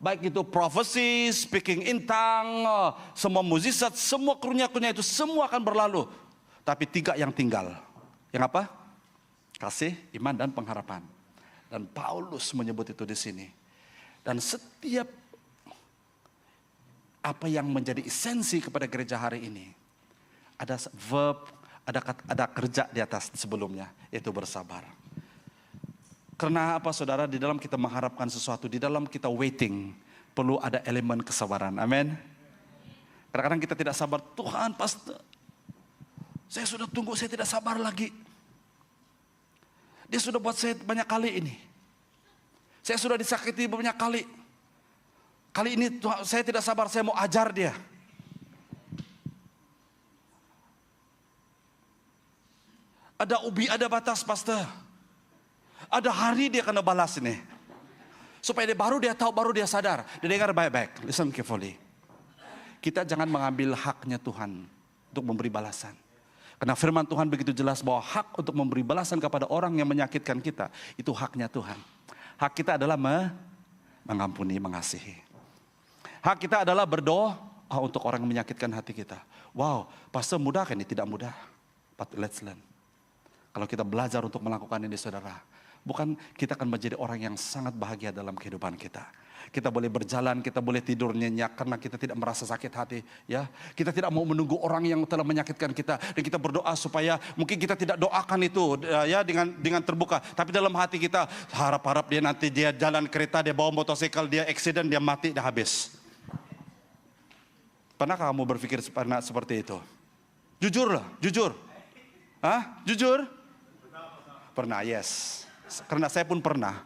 Speaker 1: Baik itu prophecy, speaking in tongue, semua mukjizat, semua karunia-karunia itu semua akan berlalu. Tapi 3 yang tinggal. Yang apa? Kasih, iman, dan pengharapan. Dan Paulus menyebut itu di sini. Dan setiap apa yang menjadi esensi kepada gereja hari ini. Ada verb, ada kerja di atas sebelumnya, yaitu bersabar. Karena apa saudara, di dalam kita mengharapkan sesuatu, di dalam kita waiting, perlu ada elemen kesabaran. Amin. Kadang-kadang kita tidak sabar, Tuhan pastor, saya sudah tunggu, saya tidak sabar lagi. Dia sudah buat saya banyak kali ini. Saya sudah disakiti banyak kali. Kali ini saya tidak sabar, saya mau ajar dia. Ada ubi, ada batas pastor. Ada hari dia kena balas ini. Supaya dia tahu, baru dia sadar. Dia dengar baik-baik, listen carefully. Kita jangan mengambil haknya Tuhan untuk memberi balasan. Karena firman Tuhan begitu jelas bahwa hak untuk memberi balasan kepada orang yang menyakitkan kita, itu haknya Tuhan. Hak kita adalah mengampuni, mengasihi. Hak kita adalah berdoa untuk orang yang menyakitkan hati kita. Wow, pastor mudah kan? Ini tidak mudah. But let's learn. Kalau kita belajar untuk melakukan ini saudara, bukan kita akan menjadi orang yang sangat bahagia dalam kehidupan kita. Kita boleh berjalan, kita boleh tidur nyenyak karena kita tidak merasa sakit hati. Ya, kita tidak mau menunggu orang yang telah menyakitkan kita. Dan kita berdoa supaya mungkin kita tidak doakan itu ya dengan terbuka. Tapi dalam hati kita harap-harap dia jalan kereta, dia bawa motosikal, dia accident, dia mati, dah habis. Pernah kamu berpikir seperti itu? Jujur. Jujur? Pernah, yes. Karena saya pun pernah.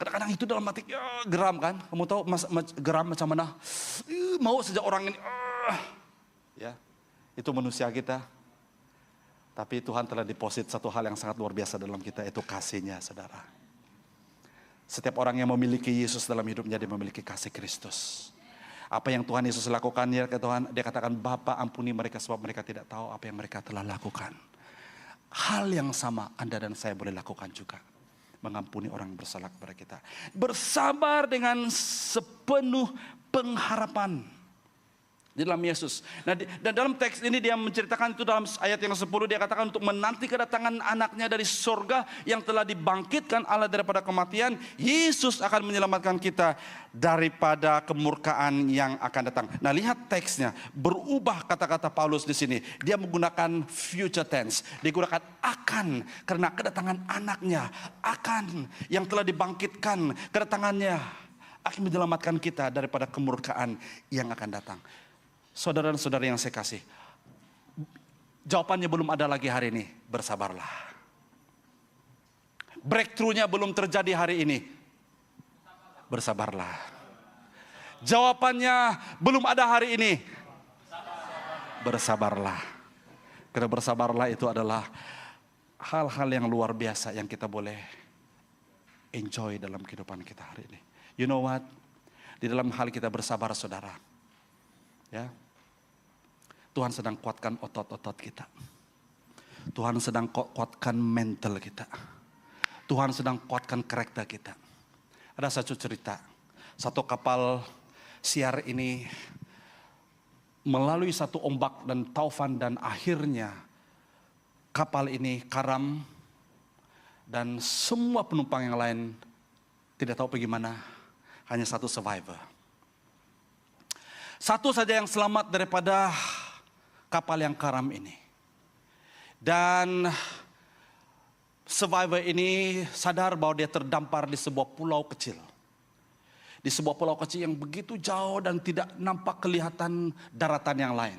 Speaker 1: Kadang-kadang itu dalam hati, geram kan? Kamu tahu geram macam mana? Mau saja orang ini. Ya, itu manusia kita. Tapi Tuhan telah deposit satu hal yang sangat luar biasa dalam kita, itu kasih-Nya, saudara. Setiap orang yang memiliki Yesus dalam hidupnya, dia memiliki kasih Kristus. Apa yang Tuhan Yesus lakukan, dia katakan, Bapa ampuni mereka sebab mereka tidak tahu apa yang mereka telah lakukan. Hal yang sama Anda dan saya boleh lakukan juga. Mengampuni orang yang bersalah kepada kita. Bersabar dengan sepenuh pengharapan. Di dalam Yesus. Nah, dan dalam teks ini dia menceritakan itu dalam ayat yang 10, dia katakan untuk menanti kedatangan anaknya dari surga yang telah dibangkitkan Allah daripada kematian. Yesus akan menyelamatkan kita daripada kemurkaan yang akan datang. Nah, lihat teksnya, berubah kata-kata Paulus di sini. Dia menggunakan future tense, digunakan akan, karena kedatangan anaknya akan yang telah dibangkitkan, kedatangannya akan menyelamatkan kita daripada kemurkaan yang akan datang. Saudara dan saudara yang saya kasih, jawabannya belum ada lagi hari ini, bersabarlah. Breakthrough-nya belum terjadi hari ini, bersabarlah. Jawabannya belum ada hari ini, bersabarlah. Karena bersabarlah itu adalah hal-hal yang luar biasa yang kita boleh enjoy dalam kehidupan kita hari ini. You know what? Di dalam hal kita bersabar, saudara, ya, Tuhan sedang kuatkan otot-otot kita. Tuhan sedang kuatkan mental kita. Tuhan sedang kuatkan karakter kita. Ada satu cerita, satu kapal siar ini melalui satu ombak dan taufan, dan akhirnya kapal ini karam dan semua penumpang yang lain tidak tahu bagaimana, hanya satu survivor. Satu saja yang selamat daripada kapal yang karam ini. Dan survivor ini sadar bahwa dia terdampar di sebuah pulau kecil. Di sebuah pulau kecil yang begitu jauh dan tidak nampak kelihatan daratan yang lain.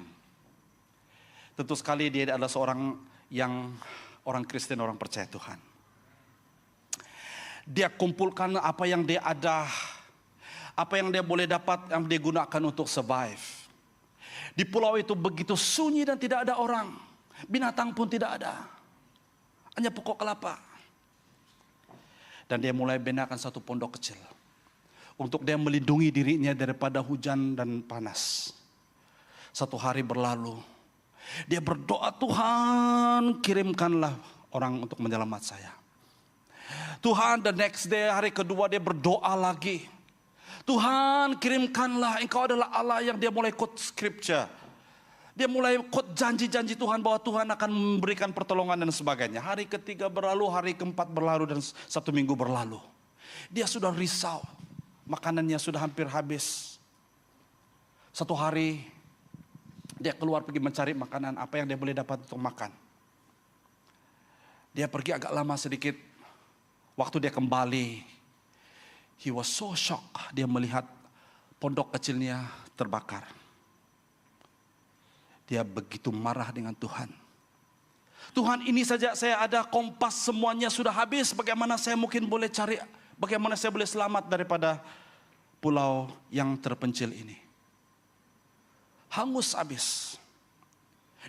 Speaker 1: Tentu sekali dia adalah orang Kristen, orang percaya Tuhan. Dia kumpulkan apa yang dia ada, apa yang dia boleh dapat, yang dia gunakan untuk survive. Di pulau itu begitu sunyi dan tidak ada orang. Binatang pun tidak ada. Hanya pokok kelapa. Dan dia mulai benarkan satu pondok kecil. Untuk dia melindungi dirinya daripada hujan dan panas. Satu hari berlalu. Dia berdoa, Tuhan kirimkanlah orang untuk menyelamat saya. Tuhan, the next day, hari kedua dia berdoa lagi. Tuhan kirimkanlah, Engkau adalah Allah, yang dia mulai quote scripture. Dia mulai quote janji-janji Tuhan bahwa Tuhan akan memberikan pertolongan dan sebagainya. Hari ketiga berlalu, hari keempat berlalu, dan 1 minggu berlalu. Dia sudah risau, makanannya sudah hampir habis. Satu hari dia keluar pergi mencari makanan, apa yang dia boleh dapat untuk makan. Dia pergi agak lama sedikit. Waktu dia kembali, he was so shocked. Dia melihat pondok kecilnya terbakar. Dia begitu marah dengan Tuhan. Tuhan, ini saja saya ada, kompas semuanya sudah habis. Bagaimana saya mungkin boleh cari, bagaimana saya boleh selamat daripada pulau yang terpencil ini. Hangus habis.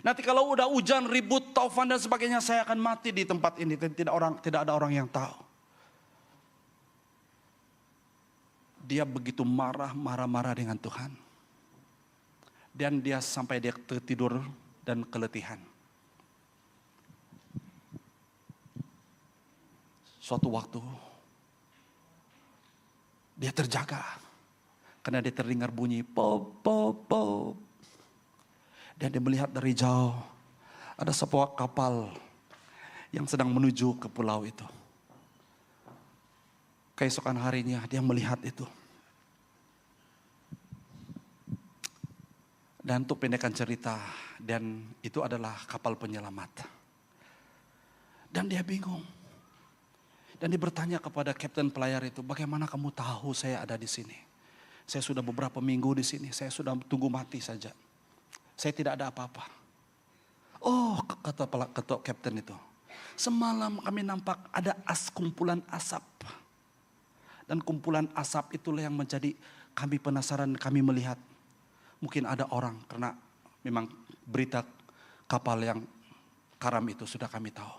Speaker 1: Nanti kalau udah hujan, ribut, taufan dan sebagainya, saya akan mati di tempat ini. Tidak ada orang yang tahu. Dia begitu marah dengan Tuhan. Dan dia sampai dia tertidur dan keletihan. Suatu waktu dia terjaga. Karena dia terdengar bunyi pop, pop, pop. Dan dia melihat dari jauh ada sebuah kapal yang sedang menuju ke pulau itu. Keesokan harinya dia melihat itu. Dan untuk pendekkan cerita, dan itu adalah kapal penyelamat. Dan dia bingung. Dan dia bertanya kepada kapten pelayar itu, bagaimana kamu tahu saya ada di sini? Saya sudah beberapa minggu di sini, saya sudah tunggu mati saja. Saya tidak ada apa-apa. Oh, kata kapten itu, semalam kami nampak ada kumpulan asap. Dan kumpulan asap itulah yang menjadi kami penasaran, kami melihat. Mungkin ada orang, karena memang berita kapal yang karam itu sudah kami tahu.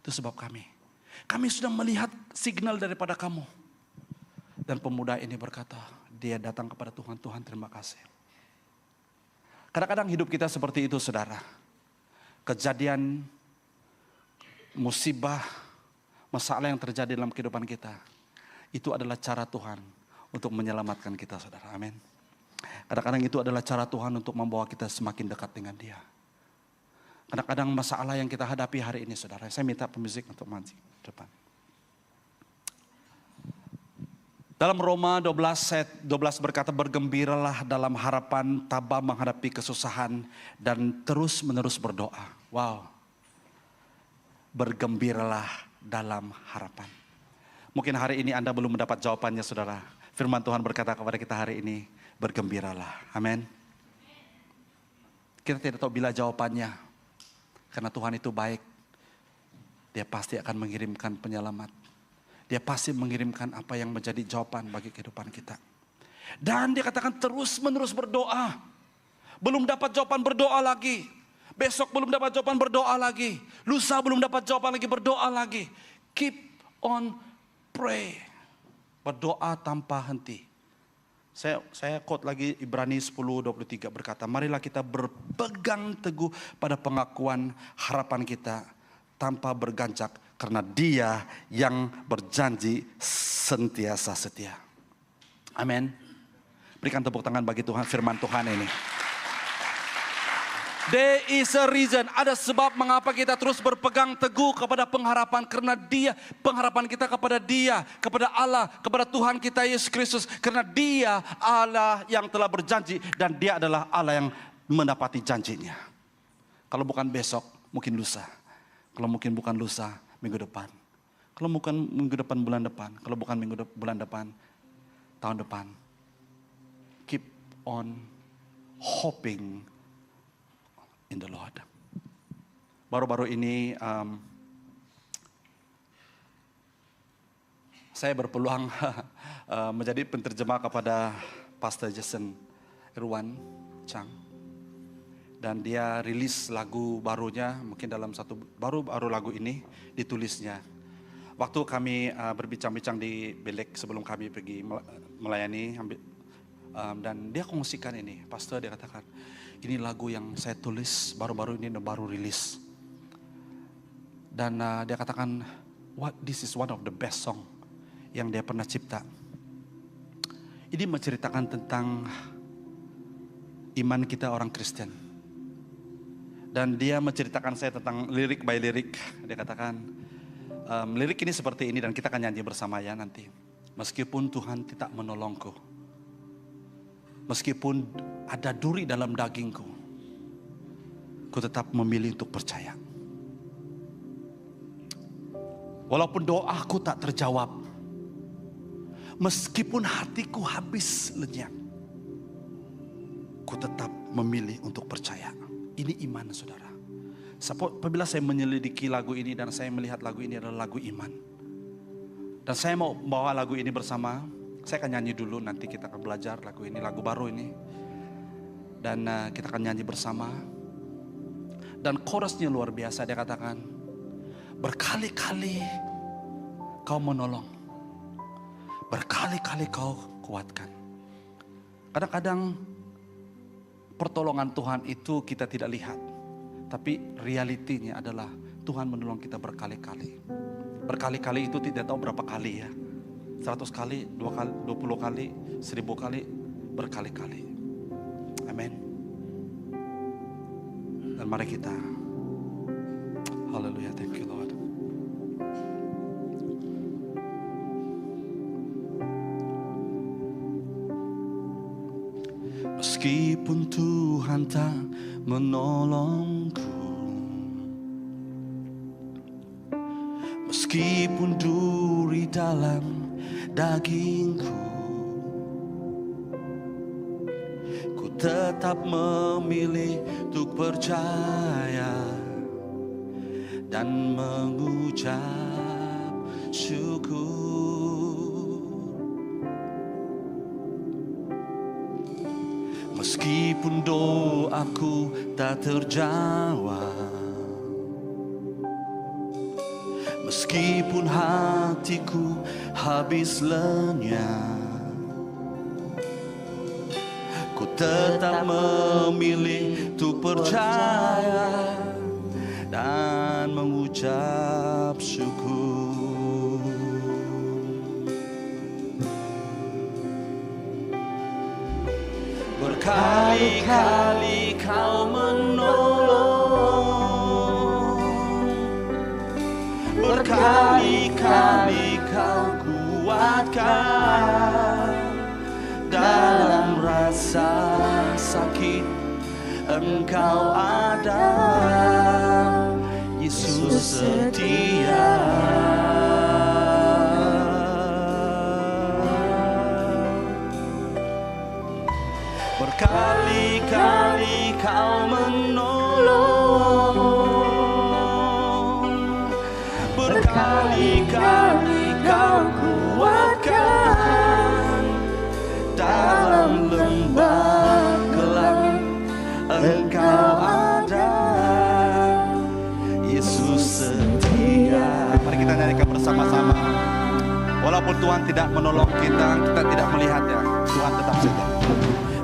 Speaker 1: Itu sebab kami sudah melihat signal daripada kamu. Dan pemuda ini berkata, dia datang kepada Tuhan, Tuhan terima kasih. Kadang-kadang hidup kita seperti itu, saudara. Kejadian, musibah, masalah yang terjadi dalam kehidupan kita, itu adalah cara Tuhan untuk menyelamatkan kita, saudara. Amin. Kadang-kadang itu adalah cara Tuhan untuk membawa kita semakin dekat dengan Dia. Kadang-kadang masalah yang kita hadapi hari ini, saudara. Saya minta pemusik untuk maju depan. Dalam Roma 12 berkata, bergembiralah dalam harapan, tabah menghadapi kesusahan, dan terus-menerus berdoa. Wow. Bergembiralah dalam harapan. Mungkin hari ini Anda belum mendapat jawabannya, saudara. Firman Tuhan berkata kepada kita hari ini, bergembiralah. Amin. Kita tidak tahu bila jawabannya. Karena Tuhan itu baik. Dia pasti akan mengirimkan penyelamat. Dia pasti mengirimkan apa yang menjadi jawaban bagi kehidupan kita. Dan dia katakan terus-menerus berdoa. Belum dapat jawaban, berdoa lagi. Besok belum dapat jawaban, berdoa lagi. Lusa belum dapat jawaban lagi, berdoa lagi. Keep on pray. Berdoa tanpa henti. Saya quote lagi Ibrani 10:23 berkata, marilah kita berpegang teguh pada pengakuan harapan kita tanpa berganjak, karena Dia yang berjanji sentiasa setia. Amin. Berikan tepuk tangan bagi Tuhan, firman Tuhan ini. There is a reason, ada sebab mengapa kita terus berpegang teguh kepada pengharapan. Karena Dia, pengharapan kita kepada Dia, kepada Allah, kepada Tuhan kita Yesus Kristus. Karena Dia Allah yang telah berjanji dan Dia adalah Allah yang mendapati janjinya. Kalau bukan besok, mungkin lusa. Kalau mungkin bukan lusa, minggu depan. Kalau bukan minggu depan, bulan depan. Kalau bukan bulan depan, tahun depan. Keep on hoping in the Lord. Baru-baru ini saya berpeluang menjadi penterjemah kepada Pastor Jason Irwan Chang. Dan dia rilis lagu barunya, mungkin dalam baru lagu ini ditulisnya. Waktu kami berbincang-bincang di bilik sebelum kami pergi melayani, dan dia kongsikan ini, Pastor, dia katakan, ini lagu yang saya tulis baru-baru ini, baru rilis. Dan dia katakan, this is one of the best song yang dia pernah cipta. Ini menceritakan tentang iman kita orang Kristen. Dan dia menceritakan saya tentang lirik by lirik. Dia katakan, lirik ini seperti ini dan kita akan nyanyi bersama ya nanti. Meskipun Tuhan tidak menolongku, meskipun ada duri dalam dagingku, ku tetap memilih untuk percaya. Walaupun doaku tak terjawab, meskipun hatiku habis lenyap, ku tetap memilih untuk percaya. Ini iman, saudara. Apabila saya menyelidiki lagu ini dan saya melihat lagu ini adalah lagu iman. Dan saya mau bawa lagu ini bersama. Saya akan nyanyi dulu, nanti kita akan belajar lagu ini, lagu baru ini. Dan kita akan nyanyi bersama. Dan chorusnya luar biasa, dia katakan, berkali-kali kau menolong, berkali-kali kau kuatkan. Kadang-kadang pertolongan Tuhan itu kita tidak lihat. Tapi realitinya adalah Tuhan menolong kita berkali-kali. Berkali-kali itu tidak tahu berapa kali ya. 100 kali, 2 kali, 20 kali, 1000 kali, berkali-kali. Amin. Dan mari kita, haleluya, thank you Lord. Meskipun Tuhan tak menolongku, meskipun duri dalam dagingku, ku tetap memilih untuk percaya dan mengucap syukur. Meskipun doaku tak terjawab, meskipun hatiku habis lenyap, ku tetap memilih untuk percaya dan mengucap syukur. Berkali-kali Kau menolong, berkali-kali Kau kuatkan. Dalam rasa sakit Engkau ada, Yesus setia. Berkali-kali Kau menolong, berkali-kali Kau kuatkan. Dalam lembah gelap Engkau ada, Yesus setia. Mari kita nyanyikan bersama-sama. Walaupun Tuhan tidak menolong kita, kita tidak melihatnya, Tuhan tetap setia.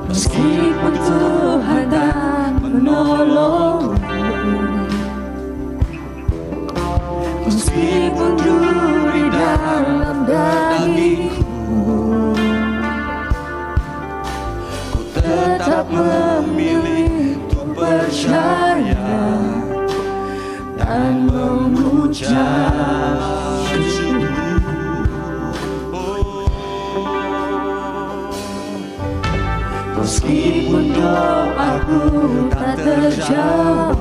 Speaker 2: Meskipun Tuhan tak menolongku, meskipun duri dalam dagingku,
Speaker 1: ku tetap memilih untuk percaya dan mengucap syukur.
Speaker 2: meskipun doaku tak terjawab,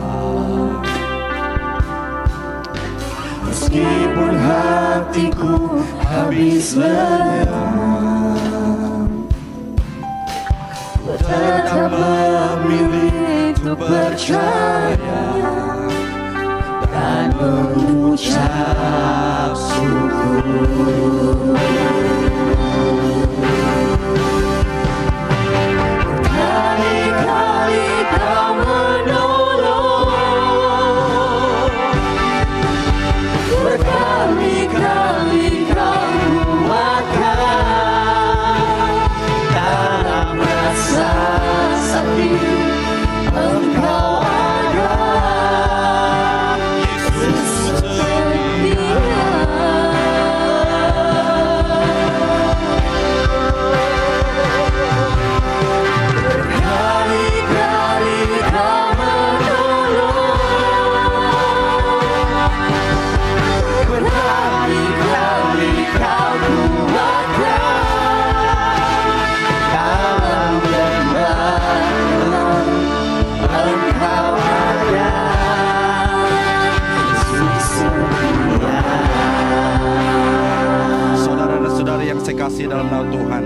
Speaker 2: meskipun hatiku habis lelah, tetap memilih untuk percaya dan mengucap syukur. Berkali-kali Kau menolong, berkali-kali Kau kuatkan. Dalam rasa sakit Engkau ada, Yesus setia. Berkali-kali Kau menolong, berkali-kali Kau kuatkan. Dalam lembah gelap Engkau ada, Yesus setia.
Speaker 1: Saudara dan saudari yang saya kasih dalam nama Tuhan,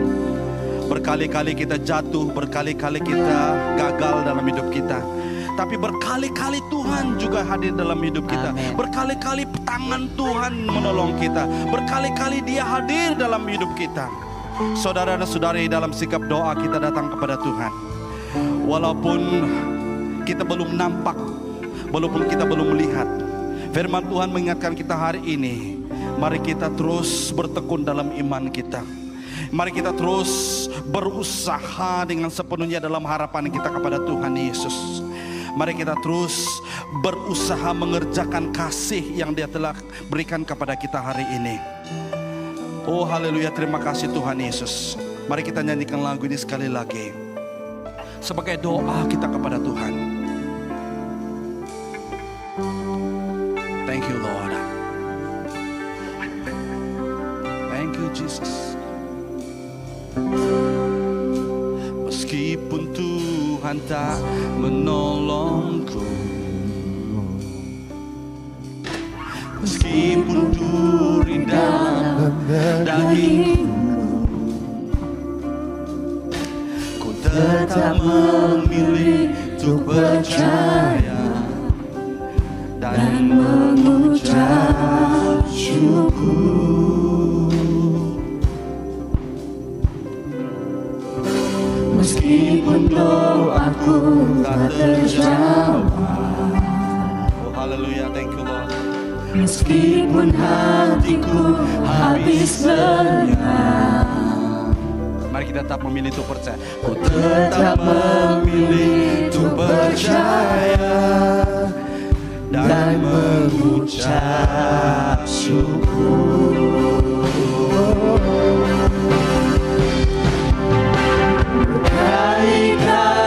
Speaker 1: berkali-kali kita jatuh, berkali-kali kita gagal dalam hidup kita, tapi berkali-kali Tuhan juga hadir dalam hidup kita. Berkali-kali tangan Tuhan menolong kita, berkali-kali Dia hadir dalam hidup kita. Saudara dan saudari, dalam sikap doa kita datang kepada Tuhan, walaupun kita belum nampak, walaupun kita belum melihat, firman Tuhan mengingatkan kita hari ini, mari kita terus bertekun dalam iman kita. Mari kita terus berusaha dengan sepenuhnya dalam harapan kita kepada Tuhan Yesus. Mari kita terus berusaha mengerjakan kasih yang Dia telah berikan kepada kita hari ini. Oh haleluya, terima kasih Tuhan Yesus. Mari kita nyanyikan lagu ini sekali lagi sebagai doa kita kepada Tuhan. Thank you Lord. Thank you Jesus. Meskipun Tuhan tak menolongku, meskipun duri dalam dagingku, ku tetap memilih untuk percaya dan mengucap syukur.
Speaker 2: Meskipun doaku tak terjawab,
Speaker 1: Oh haleluya, thank you Lord.
Speaker 2: meskipun hatiku habis lelah,
Speaker 1: Mari kita tetap memilih untuk percaya.
Speaker 2: ku tetap memilih untuk percaya dan mengucap syukur. Berkali-kali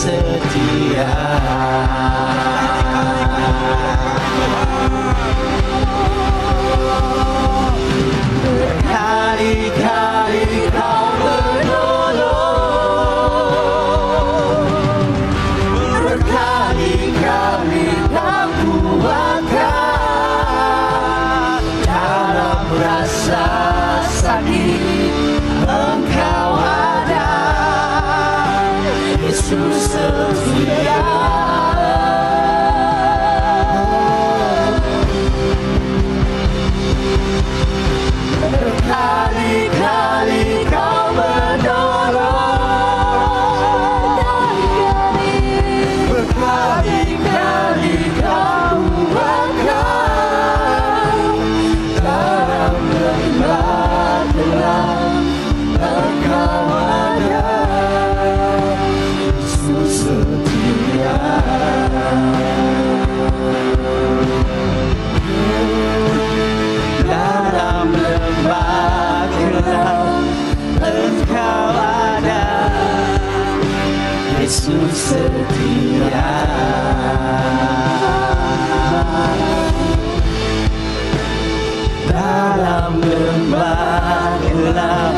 Speaker 2: setia. Berkali-kali Kau menolong, berkali-kali Kau kuatkan. Dalam rasa sakit Engkau ada, Yesus setia. Berkali-kali Kau menolong, berkali-kali Kau kuatkan. Dalam lembah gelap Engkau ada, Yesus setia. Dalam lembah gelap Engkau ada, Yesus setia. Dalam lembah gelap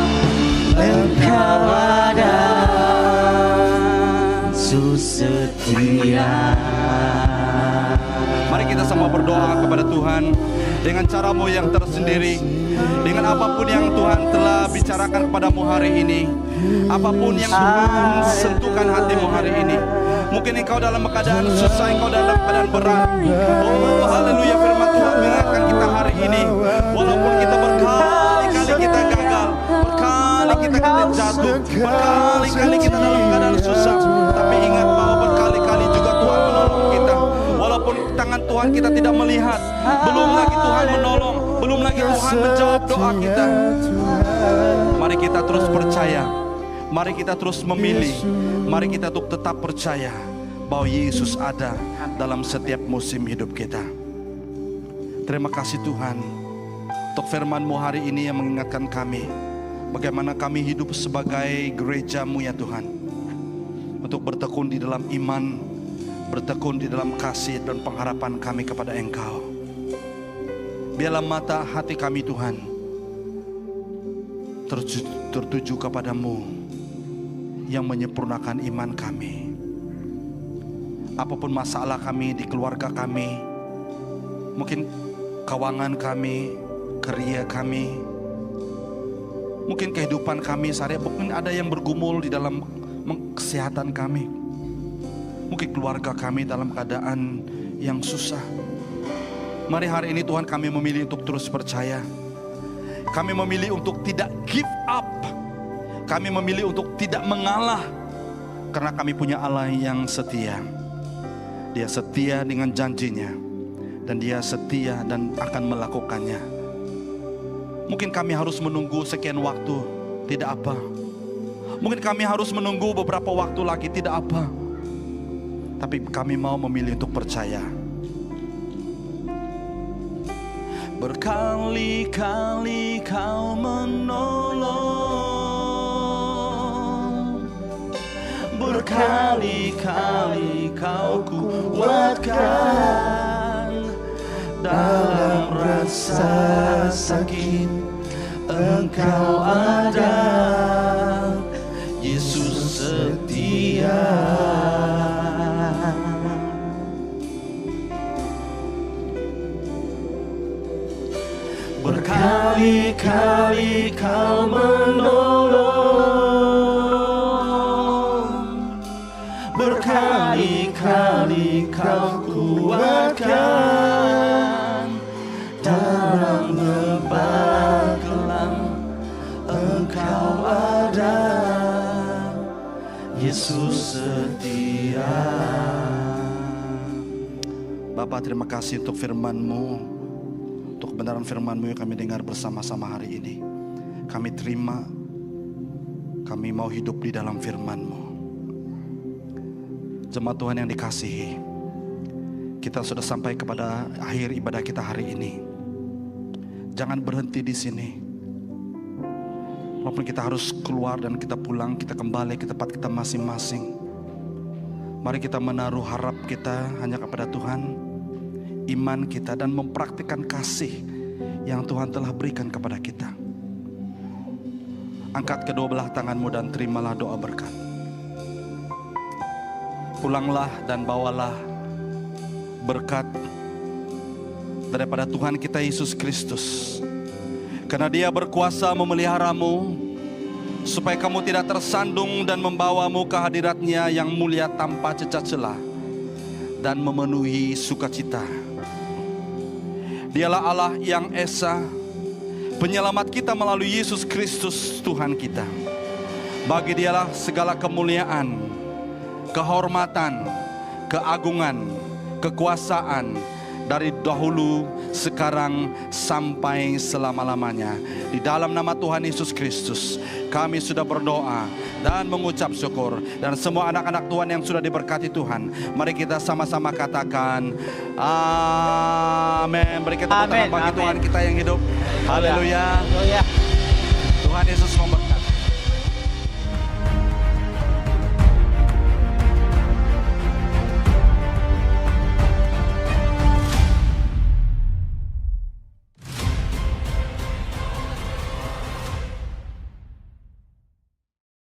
Speaker 2: Engkau ada, Yesus setia.
Speaker 1: Mari kita semua berdoa kepada Tuhan dengan caramu yang tersendiri, dengan apapun yang Tuhan telah bicarakan kepadamu hari ini, apapun yang Tuhan sentuhkan hatimu hari ini. Mungkin engkau dalam keadaan susah, engkau dalam keadaan berat. Oh haleluya, firman Tuhan mengingatkan kita hari ini, walaupun kita berkali-kali kita gagal, berkali kita jatuh, berkali-kali kita dalam keadaan susah, tapi ingat bahwa berkali-kali juga Tuhan menolong kita. Walaupun tangan Tuhan kita tidak melihat, belum lagi Tuhan menolong, belum lagi Tuhan menjawab doa kita. Mari kita terus percaya, mari kita terus memilih, mari kita untuk tetap percaya bahwa Yesus ada dalam setiap musim hidup kita. Terima kasih Tuhan untuk firman-Mu hari ini yang mengingatkan kami bagaimana kami hidup sebagai gereja-Mu ya Tuhan, untuk bertekun di dalam iman, bertekun di dalam kasih dan pengharapan kami kepada Engkau. Biarlah mata hati kami Tuhan tertuju kepadamu yang menyempurnakan iman kami. Apapun masalah kami di keluarga kami, mungkin keuangan kami, kerja kami, mungkin kehidupan kami sehari-hari, mungkin ada yang bergumul di dalam kesehatan kami, mungkin keluarga kami dalam keadaan yang susah. Mari hari ini Tuhan kami memilih untuk terus percaya. Kami memilih untuk tidak give up. Kami memilih untuk tidak mengalah. Karena kami punya Allah yang setia. Dia setia dengan janjinya. Dan dia setia dan akan melakukannya. Mungkin kami harus menunggu sekian waktu, tidak apa. Mungkin kami harus menunggu beberapa waktu lagi, tidak apa. Tapi kami mau memilih untuk percaya. Berkali-kali Kau menolong, berkali-kali Kau kuatkan. Dalam rasa sakit Engkau ada, Yesus setia. Berkali-kali Kau menolong, berkali-kali Kau kuatkan. Dalam lembah gelap Engkau ada, Yesus setia. Bapa, terima kasih untuk firman-Mu, untuk kebenaran firman-Mu yang kami dengar bersama-sama hari ini. Kami terima, kami mau hidup di dalam firman-Mu. Jemaat Tuhan yang dikasihi, kita sudah sampai kepada akhir ibadah kita hari ini. Jangan berhenti di sini. Walaupun kita harus keluar dan kita pulang, kita kembali ke tempat kita masing-masing. Mari kita menaruh harap kita hanya kepada Tuhan, iman kita, dan mempraktikkan kasih yang Tuhan telah berikan kepada kita. Angkat kedua belah tanganmu dan terimalah doa berkat. Pulanglah dan bawalah berkat daripada Tuhan kita Yesus Kristus, karena Dia berkuasa memeliharamu supaya kamu tidak tersandung dan membawamu ke hadirat-Nya yang mulia tanpa cacat celah dan memenuhi sukacita. Dialah Allah yang Esa, penyelamat kita melalui Yesus Kristus Tuhan kita. Bagi Dialah segala kemuliaan, kehormatan, keagungan, kekuasaan dari dahulu, sekarang, sampai selama-lamanya. Di dalam nama Tuhan Yesus Kristus kami sudah berdoa dan mengucap syukur. Dan semua anak-anak Tuhan yang sudah diberkati Tuhan, mari kita sama-sama katakan amin. Beri kita tepuk tangan bagi Tuhan kita yang hidup. Haleluya.